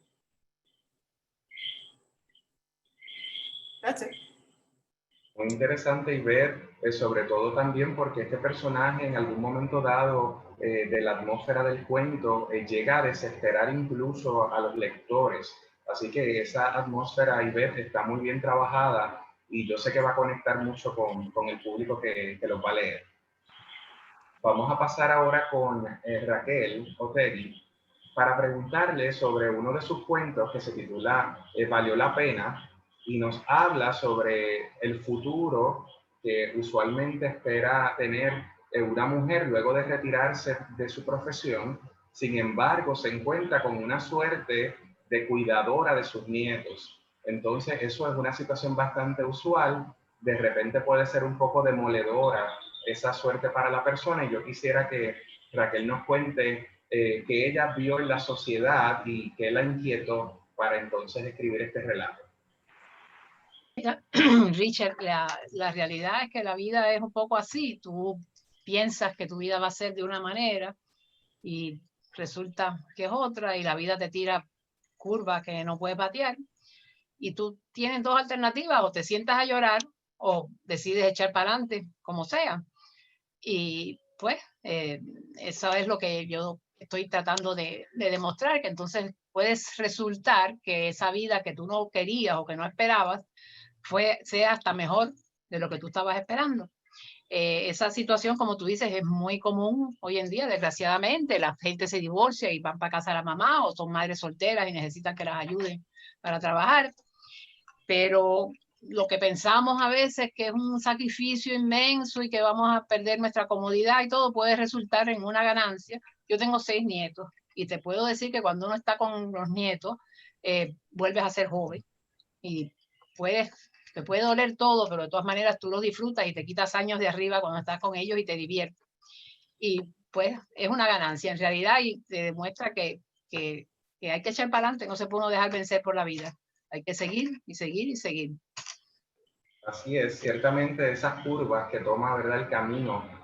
Speaker 9: That's it.
Speaker 4: Muy interesante y ver, sobre todo también porque este personaje en algún momento dado de la atmósfera del cuento llega a desesperar incluso a los lectores. Así que esa atmósfera, Ivette, está muy bien trabajada y yo sé que va a conectar mucho con el público que los va a leer. Vamos a pasar ahora con Raquel Otegui para preguntarle sobre uno de sus cuentos que se titula Valió la pena, y nos habla sobre el futuro que usualmente espera tener una mujer luego de retirarse de su profesión. Sin embargo, se encuentra con una suerte de cuidadora de sus nietos. Entonces, eso es una situación bastante usual. De repente puede ser un poco demoledora esa suerte para la persona, y yo quisiera que Raquel nos cuente qué ella vio en la sociedad y qué la inquietó para entonces escribir este relato.
Speaker 2: Mira, Richard, la realidad es que la vida es un poco así. Tú piensas que tu vida va a ser de una manera y resulta que es otra, y la vida te tira curvas que no puedes patear, y tú tienes dos alternativas: o te sientas a llorar o decides echar para adelante, como sea. Y pues eso es lo que yo estoy tratando de demostrar, que entonces puedes resultar que esa vida que tú no querías o que no esperabas sea hasta mejor de lo que tú estabas esperando. Esa situación, como tú dices, es muy común hoy en día, desgraciadamente. La gente se divorcia y van para casa de la mamá, o son madres solteras y necesitan que las ayuden para trabajar. Pero lo que pensamos a veces que es un sacrificio inmenso y que vamos a perder nuestra comodidad y todo, puede resultar en una ganancia. Yo tengo 6 nietos y te puedo decir que cuando uno está con los nietos, vuelves a ser joven, y te puede doler todo, pero de todas maneras tú lo disfrutas y te quitas años de arriba cuando estás con ellos y te diviertes. Y pues es una ganancia en realidad, y te demuestra que hay que echar para adelante, no se puede uno dejar vencer por la vida. Hay que seguir y seguir y seguir.
Speaker 4: Así es, ciertamente esas curvas que toma, ¿verdad?, el camino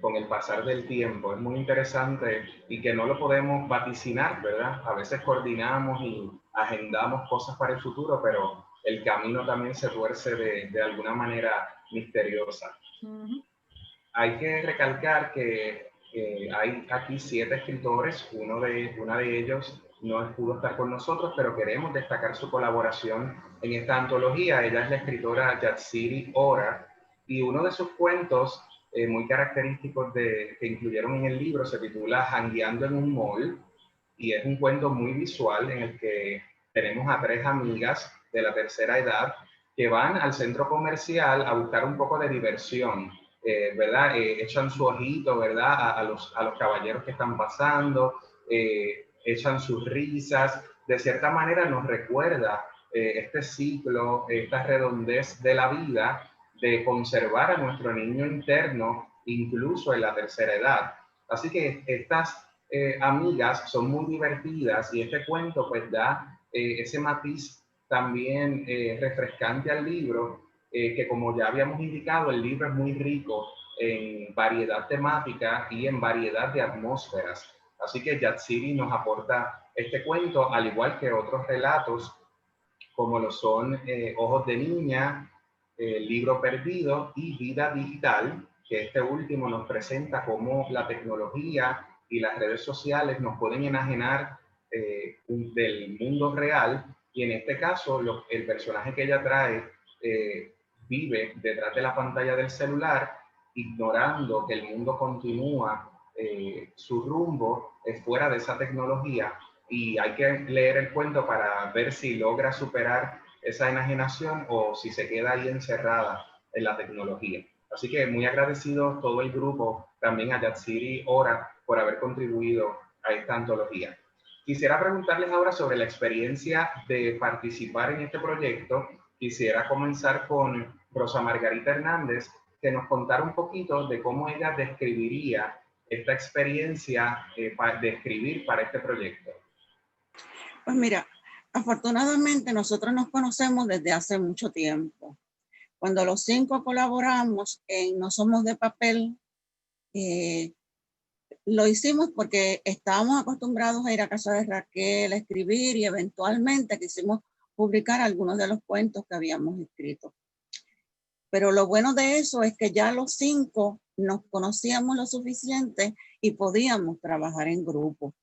Speaker 4: con el pasar del tiempo es muy interesante, y que no lo podemos vaticinar, ¿verdad? A veces coordinamos y agendamos cosas para el futuro, pero el camino también se tuerce de alguna manera misteriosa. Hay que recalcar que hay aquí 7 escritores, una de ellos no pudo estar con nosotros, pero queremos destacar su colaboración en esta antología. Ella es la escritora Yatsiri Ora, y uno de sus cuentos muy característicos que incluyeron en el libro se titula Jangueando en un Mall, y es un cuento muy visual en el que tenemos a 3 amigas de la tercera edad que van al centro comercial a buscar un poco de diversión. ¿Verdad? Echan su ojito, ¿verdad?, a los caballeros que están pasando, echan sus risas. De cierta manera nos recuerda este ciclo, esta redondez de la vida, de conservar a nuestro niño interno incluso en la tercera edad. Así que estas amigas son muy divertidas, y este cuento pues da ese matiz también refrescante al libro, que como ya habíamos indicado, el libro es muy rico en variedad temática y en variedad de atmósferas. Así que Yatsiri nos aporta este cuento, al igual que otros relatos, como lo son Ojos de Niña, Libro Perdido y Vida Digital, que este último nos presenta cómo la tecnología y las redes sociales nos pueden enajenar del mundo real, y en este caso el personaje que ella trae vive detrás de la pantalla del celular, ignorando que el mundo continúa su rumbo fuera de esa tecnología, y hay que leer el cuento para ver si logra superar esa enajenación o si se queda ahí encerrada en la tecnología. Así que muy agradecido todo el grupo, también a Yatsiri Ora, por haber contribuido a esta antología. Quisiera preguntarles ahora sobre la experiencia de participar en este proyecto. Quisiera comenzar con Rosa Margarita Hernández, que nos contara un poquito de cómo ella describiría esta experiencia de escribir para este proyecto.
Speaker 1: Pues mira, afortunadamente nosotros nos conocemos desde hace mucho tiempo. Cuando los 5 colaboramos en No Somos de Papel, lo hicimos porque estábamos acostumbrados a ir a casa de Raquel, a escribir, y eventualmente quisimos publicar algunos de los cuentos que habíamos escrito. Pero lo bueno de eso es que ya los 5 nos conocíamos lo suficiente y podíamos trabajar en grupo.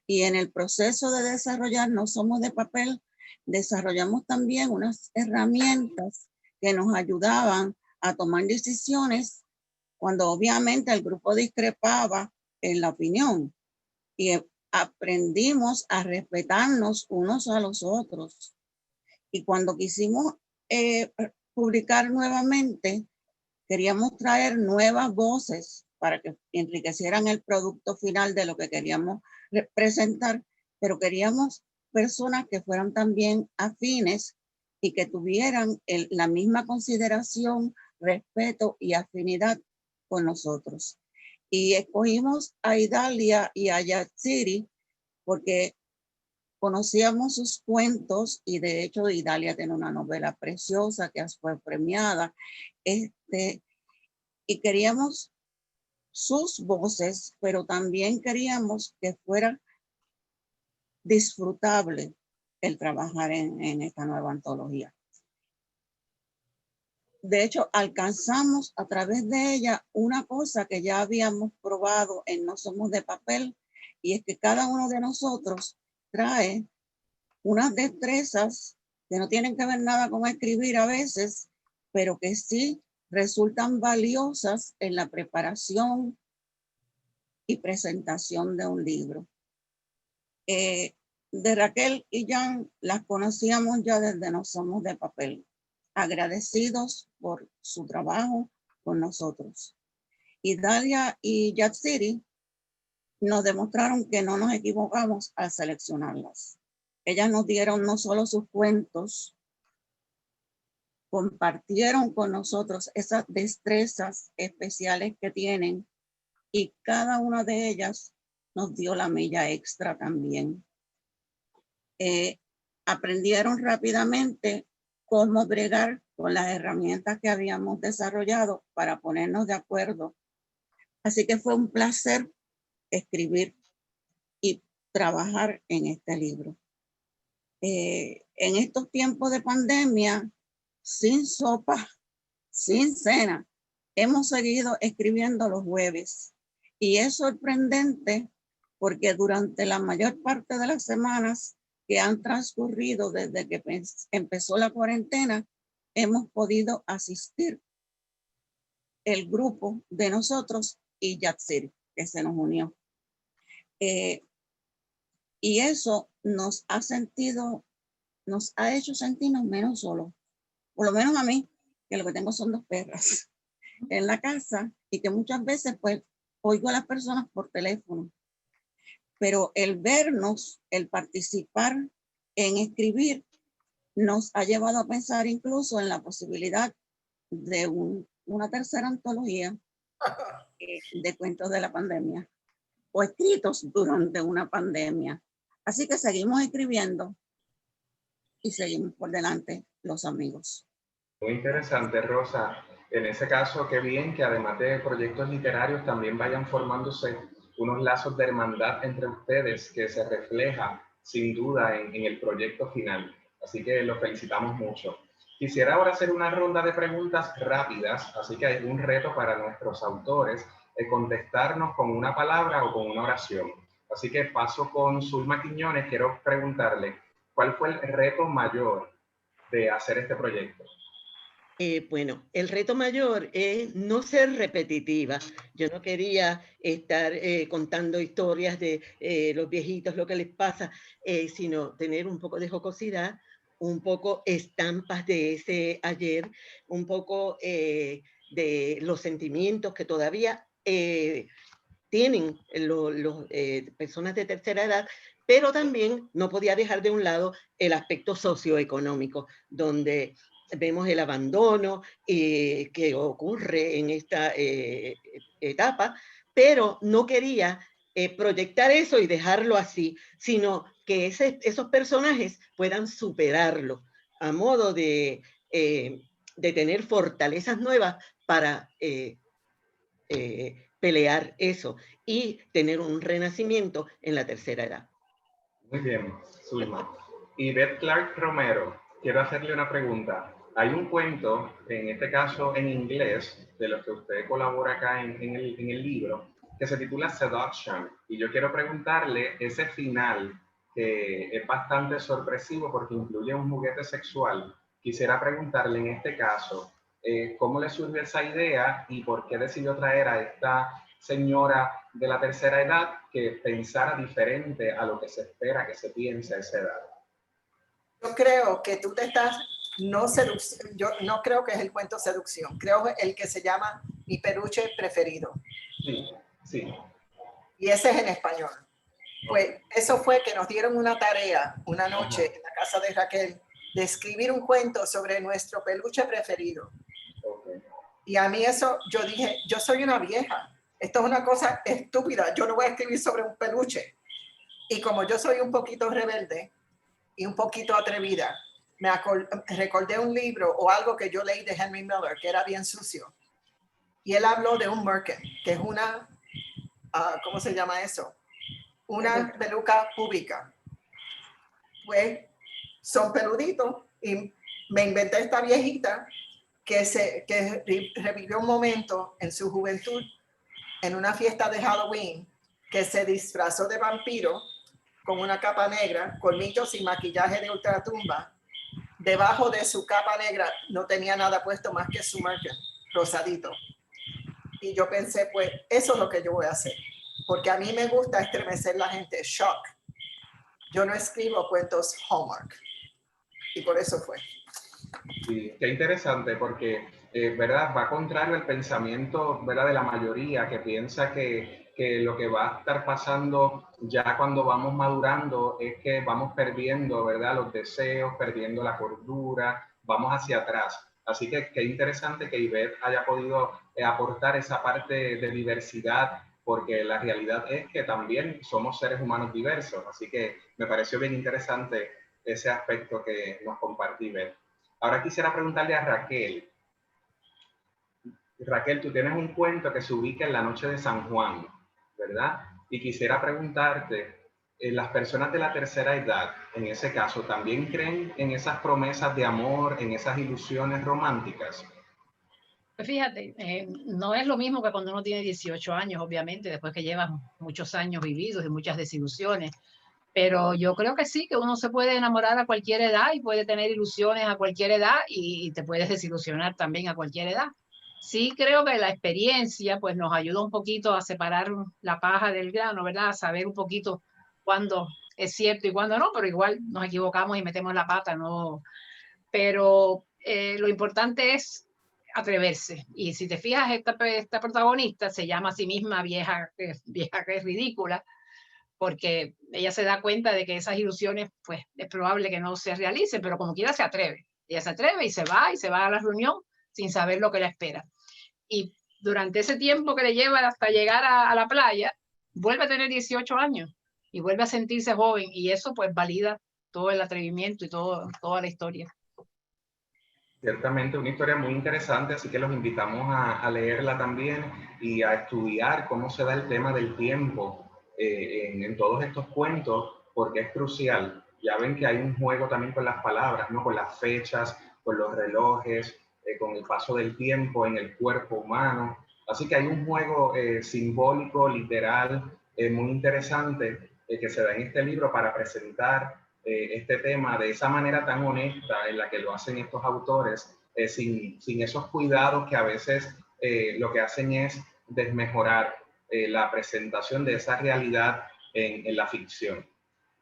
Speaker 1: Y en el proceso de desarrollar No Somos de Papel, desarrollamos también unas herramientas que nos ayudaban a tomar decisiones cuando obviamente el grupo discrepaba en la opinión. Y aprendimos a respetarnos unos a los otros. Y cuando quisimos publicar nuevamente, queríamos traer nuevas voces para que enriquecieran el producto final de lo que queríamos presentar, pero queríamos personas que fueran también afines y que tuvieran la misma consideración, respeto y afinidad con nosotros. Y escogimos a Idalia y a Yatsiri porque conocíamos sus cuentos y de hecho Idalia tiene una novela preciosa que fue premiada. Y queríamos sus voces, pero también queríamos que fuera disfrutable el trabajar en esta nueva antología. De hecho, alcanzamos a través de ella una cosa que ya habíamos probado en No Somos de Papel, y es que cada uno de nosotros trae unas destrezas que no tienen que ver nada con escribir a veces, pero que sí resultan valiosas en la preparación y presentación de un libro. De Raquel y Jan las conocíamos ya desde No Somos de Papel, agradecidos por su trabajo con nosotros. Idalia y Yatsiri nos demostraron que no nos equivocamos al seleccionarlas. Ellas nos dieron no solo sus cuentos, compartieron con nosotros esas destrezas especiales que tienen y cada una de ellas nos dio la milla extra también. Aprendieron rápidamente cómo bregar con las herramientas que habíamos desarrollado para ponernos de acuerdo. Así que fue un placer escribir y trabajar en este libro. En estos tiempos de pandemia, sin sopa, sin cena, hemos seguido escribiendo los jueves. Y es sorprendente porque durante la mayor parte de las semanas que han transcurrido desde que empezó la cuarentena, hemos podido asistir el grupo de nosotros y Yatsiri, que se nos unió. Y eso nos ha hecho sentirnos menos solos. Por lo menos a mí, que lo que tengo son 2 perras en la casa y que muchas veces pues oigo a las personas por teléfono. Pero el vernos, el participar en escribir, nos ha llevado a pensar incluso en la posibilidad de una tercera antología de cuentos de la pandemia o escritos durante una pandemia. Así que seguimos escribiendo y seguimos por delante los amigos.
Speaker 4: Muy interesante, Rosa. En ese caso, qué bien que además de proyectos literarios también vayan formándose unos lazos de hermandad entre ustedes que se refleja sin duda en el proyecto final. Así que los felicitamos mucho. Quisiera ahora hacer una ronda de preguntas rápidas, así que hay un reto para nuestros autores de contestarnos con una palabra o con una oración. Así que paso con Zulma Quiñones. Quiero preguntarle, ¿cuál fue el reto mayor de hacer este proyecto?
Speaker 6: Bueno, el reto mayor es no ser repetitiva. Yo no quería estar contando historias de los viejitos, lo que les pasa, sino tener un poco de jocosidad, un poco estampas de ese ayer, un poco de los sentimientos que todavía tienen los personas de tercera edad, pero también no podía dejar de un lado el aspecto socioeconómico, donde vemos el abandono que ocurre en esta etapa, pero no quería proyectar eso y dejarlo así, sino que esos personajes puedan superarlo a modo de tener fortalezas nuevas para pelear eso y tener un renacimiento en la tercera edad.
Speaker 4: Muy bien, Zulma. Y Beth Clark Romero, quiero hacerle una pregunta. Hay un cuento, en este caso en inglés, de los que usted colabora acá en el libro, que se titula Seduction. Y yo quiero preguntarle ese final, que es bastante sorpresivo porque incluye un juguete sexual. Quisiera preguntarle en este caso, ¿cómo le surgió esa idea y por qué decidió traer a esta señora de la tercera edad que pensara diferente a lo que se espera que se piense a esa edad?
Speaker 9: Yo creo que tú te estás, yo no creo que es el cuento seducción, creo el que se llama Mi peluche preferido.
Speaker 4: Sí, sí.
Speaker 9: Y ese es en español. Pues eso fue que nos dieron una tarea una noche en la casa de Raquel de escribir un cuento sobre nuestro peluche preferido.
Speaker 4: Okay.
Speaker 9: Y a mí eso, yo dije, yo soy una vieja, esto es una cosa estúpida, yo no voy a escribir sobre un peluche. Y como yo soy un poquito rebelde y un poquito atrevida, recordé un libro o algo que yo leí de Henry Miller que era bien sucio. Y él habló de un merkin, que es una, ¿cómo se llama eso? Una peluca pública. Pues son peluditos y me inventé esta viejita que revivió un momento en su juventud en una fiesta de Halloween que se disfrazó de vampiro con una capa negra, colmillos y maquillaje de ultratumba. Debajo de su capa negra no tenía nada puesto más que su merkin rosadito. Y yo pensé, pues eso es lo que yo voy a hacer. Porque a mí me gusta estremecer la gente, shock. Yo no escribo cuentos Hallmark. Y por eso fue.
Speaker 4: Sí, qué interesante porque, ¿verdad? Va contrario al pensamiento, ¿verdad? De la mayoría que piensa que lo que va a estar pasando ya cuando vamos madurando es que vamos perdiendo, ¿verdad? Los deseos, perdiendo la cordura, vamos hacia atrás. Así que qué interesante que Ivette haya podido aportar esa parte de diversidad, porque la realidad es que también somos seres humanos diversos. Así que me pareció bien interesante ese aspecto que nos compartí, Ivette. Ahora quisiera preguntarle a Raquel. Raquel, tú tienes un cuento que se ubica en la noche de San Juan, ¿verdad? Y quisiera preguntarte, ¿las personas de la tercera edad, en ese caso, también creen en esas promesas de amor, en esas ilusiones románticas?
Speaker 2: Pues fíjate, no es lo mismo que cuando uno tiene 18 años, obviamente, después que llevas muchos años vividos y muchas desilusiones. Pero yo creo que sí, que uno se puede enamorar a cualquier edad y puede tener ilusiones a cualquier edad y te puedes desilusionar también a cualquier edad. Sí creo que la experiencia pues nos ayuda un poquito a separar la paja del grano, ¿verdad? A saber un poquito cuándo es cierto y cuándo no, pero igual nos equivocamos y metemos la pata, ¿no? Pero lo importante es atreverse. Y si te fijas, esta protagonista se llama a sí misma vieja que es ridícula, porque ella se da cuenta de que esas ilusiones, pues es probable que no se realicen, pero como quiera se atreve. Ella se atreve y se va a la reunión sin saber lo que la espera. Y durante ese tiempo que le lleva hasta llegar a la playa, vuelve a tener 18 años y vuelve a sentirse joven, y eso pues valida todo el atrevimiento y toda la historia.
Speaker 4: Ciertamente una historia muy interesante, así que los invitamos a leerla también y a estudiar cómo se da el tema del tiempo en todos estos cuentos, porque es crucial. Ya ven que hay un juego también con las palabras, ¿no? Con las fechas, con los relojes, con el paso del tiempo en el cuerpo humano. Así que hay un juego simbólico, literal, muy interesante que se da en este libro para presentar este tema de esa manera tan honesta en la que lo hacen estos autores, sin esos cuidados que a veces lo que hacen es desmejorar la presentación de esa realidad en la ficción.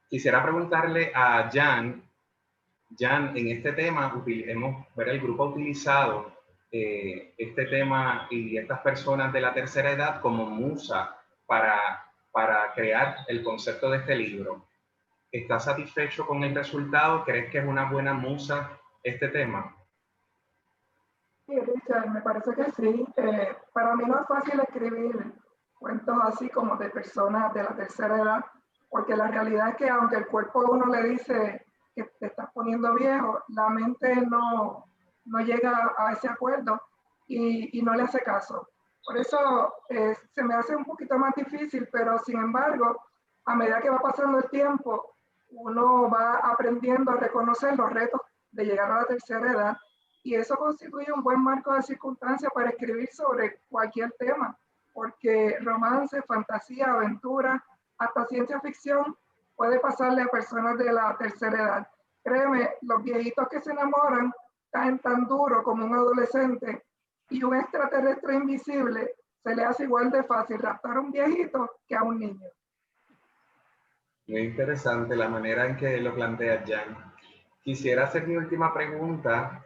Speaker 4: Quisiera preguntarle a Jan, en este tema, el grupo ha utilizado este tema y estas personas de la tercera edad como musa para crear el concepto de este libro. ¿Estás satisfecho con el resultado? ¿Crees que es una buena musa este tema?
Speaker 7: Sí, Richard, me parece que sí. Para mí no es fácil escribir cuentos así como de personas de la tercera edad, porque la realidad es que aunque el cuerpo de uno le dice que te estás poniendo viejo, la mente no llega a ese acuerdo y no le hace caso. Por eso se me hace un poquito más difícil, pero sin embargo, a medida que va pasando el tiempo, uno va aprendiendo a reconocer los retos de llegar a la tercera edad, y eso constituye un buen marco de circunstancia para escribir sobre cualquier tema, porque romance, fantasía, aventura, hasta ciencia ficción puede pasarle a personas de la tercera edad. Créeme, los viejitos que se enamoran caen tan duro como un adolescente, y un extraterrestre invisible se le hace igual de fácil raptar a un viejito que a un niño.
Speaker 4: Muy interesante la manera en que lo plantea Jan. Quisiera hacer mi última pregunta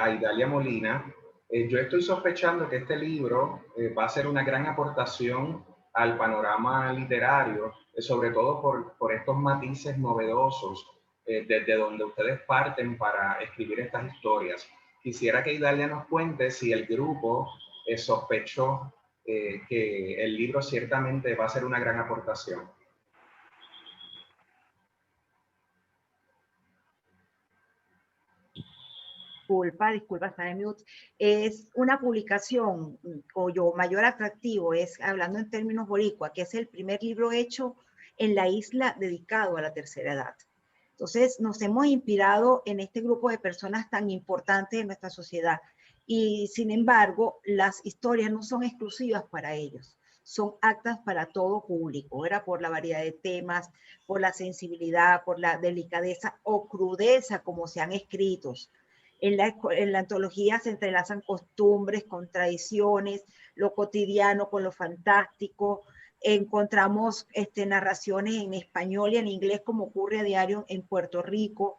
Speaker 4: a Idalia Molina. Yo estoy sospechando que este libro va a ser una gran aportación al panorama literario, sobre todo por estos matices novedosos desde donde ustedes parten para escribir estas historias. Quisiera que Idalia nos cuente si el grupo sospechó que el libro ciertamente va a ser una gran aportación.
Speaker 8: Disculpa, está en mute. Es una publicación cuyo mayor atractivo es, hablando en términos boricua, que es el primer libro hecho en la isla dedicado a la tercera edad. Entonces, nos hemos inspirado en este grupo de personas tan importantes en nuestra sociedad y, sin embargo, las historias no son exclusivas para ellos, son aptas para todo público, era por la variedad de temas, por la sensibilidad, por la delicadeza o crudeza como se han escrito. En la antología se entrelazan costumbres con tradiciones, lo cotidiano con lo fantástico. Encontramos narraciones en español y en inglés como ocurre a diario en Puerto Rico.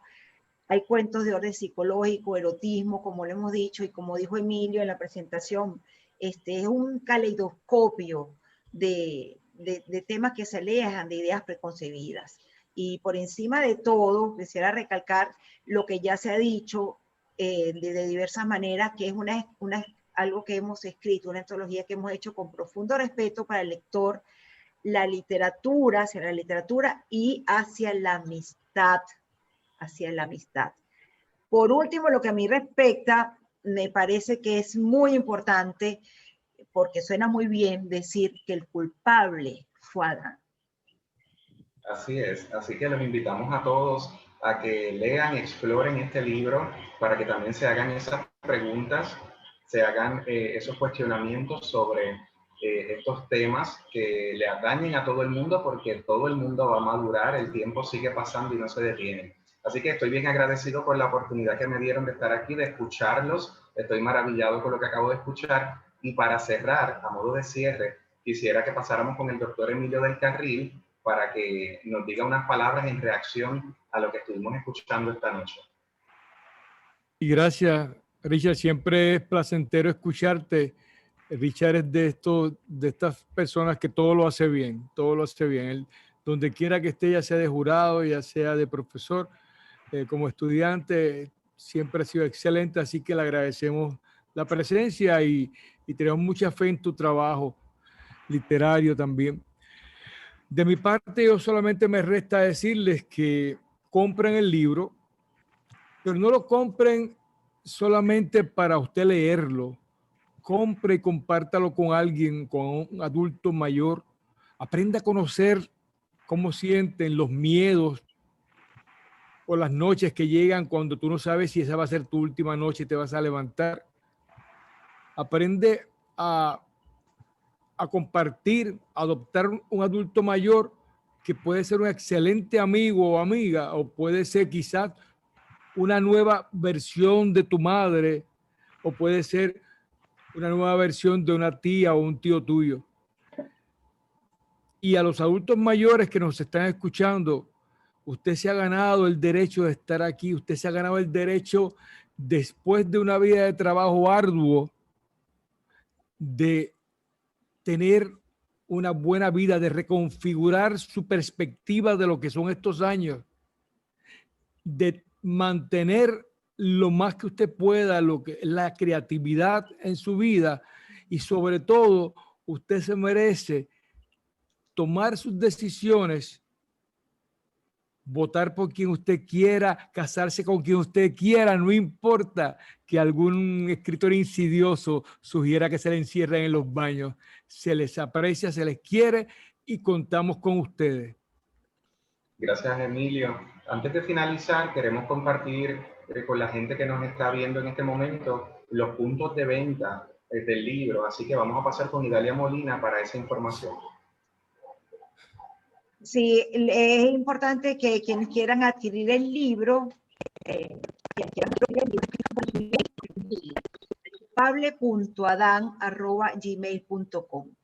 Speaker 8: Hay cuentos de orden psicológico, erotismo, como lo hemos dicho, y como dijo Emilio en la presentación, es un caleidoscopio de temas que se alejan de ideas preconcebidas. Y por encima de todo, quisiera recalcar lo que ya se ha dicho, de diversas maneras, que es algo que hemos escrito, una antología que hemos hecho con profundo respeto para el lector, la literatura, hacia la literatura y hacia la amistad, Por último, lo que a mí respecta, me parece que es muy importante, porque suena muy bien decir que el culpable fue Adán.
Speaker 4: Así es, así que los invitamos a todos a que lean, exploren este libro para que también se hagan esas preguntas, se hagan esos cuestionamientos sobre estos temas que le atañen a todo el mundo, porque todo el mundo va a madurar, el tiempo sigue pasando y no se detiene. Así que estoy bien agradecido por la oportunidad que me dieron de estar aquí, de escucharlos. Estoy maravillado con lo que acabo de escuchar. Y para cerrar, a modo de cierre, quisiera que pasáramos con el doctor Emilio del Carril para que nos diga unas palabras en reacción a lo que estuvimos escuchando esta noche. Y
Speaker 5: gracias, Richard. Siempre es placentero escucharte. Richard es de estas personas que todo lo hace bien, todo lo hace bien. Él, donde quiera que esté, ya sea de jurado, ya sea de profesor, como estudiante, siempre ha sido excelente, así que le agradecemos la presencia y tenemos mucha fe en tu trabajo literario también. De mi parte, yo solamente me resta decirles que compren el libro, pero no lo compren solamente para usted leerlo. Compre y compártalo con alguien, con un adulto mayor. Aprenda a conocer cómo sienten los miedos o las noches que llegan cuando tú no sabes si esa va a ser tu última noche y te vas a levantar. Aprende a compartir, a adoptar un adulto mayor que puede ser un excelente amigo o amiga, o puede ser quizás una nueva versión de tu madre, o puede ser una nueva versión de una tía o un tío tuyo. Y a los adultos mayores que nos están escuchando, usted se ha ganado el derecho de estar aquí, usted se ha ganado el derecho, después de una vida de trabajo arduo, de tener una buena vida, de reconfigurar su perspectiva de lo que son estos años, de mantener lo más que usted pueda, lo que la creatividad en su vida, y sobre todo usted se merece tomar sus decisiones, votar por quien usted quiera, casarse con quien usted quiera, no importa que algún escritor insidioso sugiera que se le encierren en los baños. Se les aprecia, se les quiere y contamos con ustedes.
Speaker 4: Gracias, Emilio. Antes de finalizar, queremos compartir con la gente que nos está viendo en este momento los puntos de venta del libro, así que vamos a pasar con Idalia Molina para esa información.
Speaker 8: Sí, es importante que quienes quieran adquirir el libro, culpable.adan@gmail.com.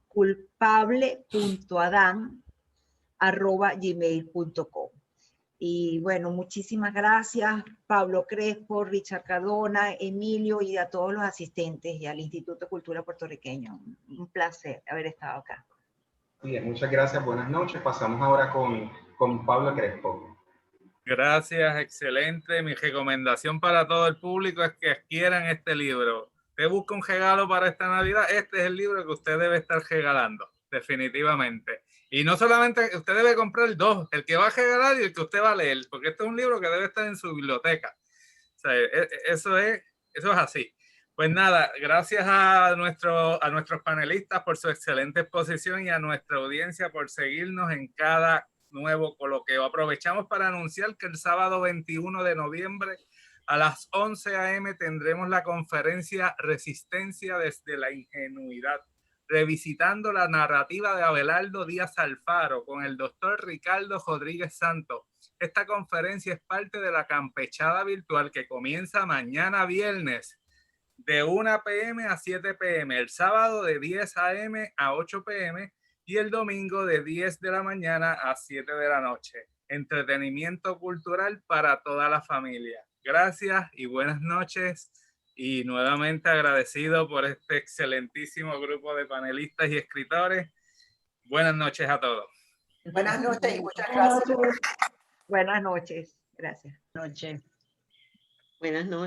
Speaker 8: culpable.adan@gmail.com. Y bueno, muchísimas gracias, Pablo Crespo, Richard Cardona, Emilio y a todos los asistentes y al Instituto de Cultura Puertorriqueño. Un placer haber estado acá.
Speaker 4: Bien, muchas gracias, buenas noches. Pasamos ahora con Pablo Crespo.
Speaker 3: Gracias, excelente. Mi recomendación para todo el público es que adquieran este libro. Usted busca un regalo para esta Navidad, este es el libro que usted debe estar regalando, definitivamente. Y no solamente, usted debe comprar dos, el que va a regalar y el que usted va a leer, porque este es un libro que debe estar en su biblioteca. O sea, eso es así. Pues nada, gracias a nuestros panelistas por su excelente exposición y a nuestra audiencia por seguirnos en cada nuevo coloquio. Aprovechamos para anunciar que el sábado 21 de noviembre a las 11 a.m. tendremos la conferencia Resistencia desde la Ingenuidad, revisitando la narrativa de Abelardo Díaz Alfaro con el doctor Ricardo Rodríguez Santos. Esta conferencia es parte de la campechada virtual que comienza mañana viernes de 1 p.m. a 7 p.m., el sábado de 10 a.m. a 8 p.m. y el domingo de 10 de la mañana a 7 de la noche. Entretenimiento cultural para toda la familia. Gracias y buenas noches. Y nuevamente agradecido por este excelentísimo grupo de panelistas y escritores. Buenas noches a todos.
Speaker 9: Buenas noches y muchas gracias.
Speaker 8: Buenas noches. Gracias.
Speaker 2: Noche.
Speaker 6: Buenas noches.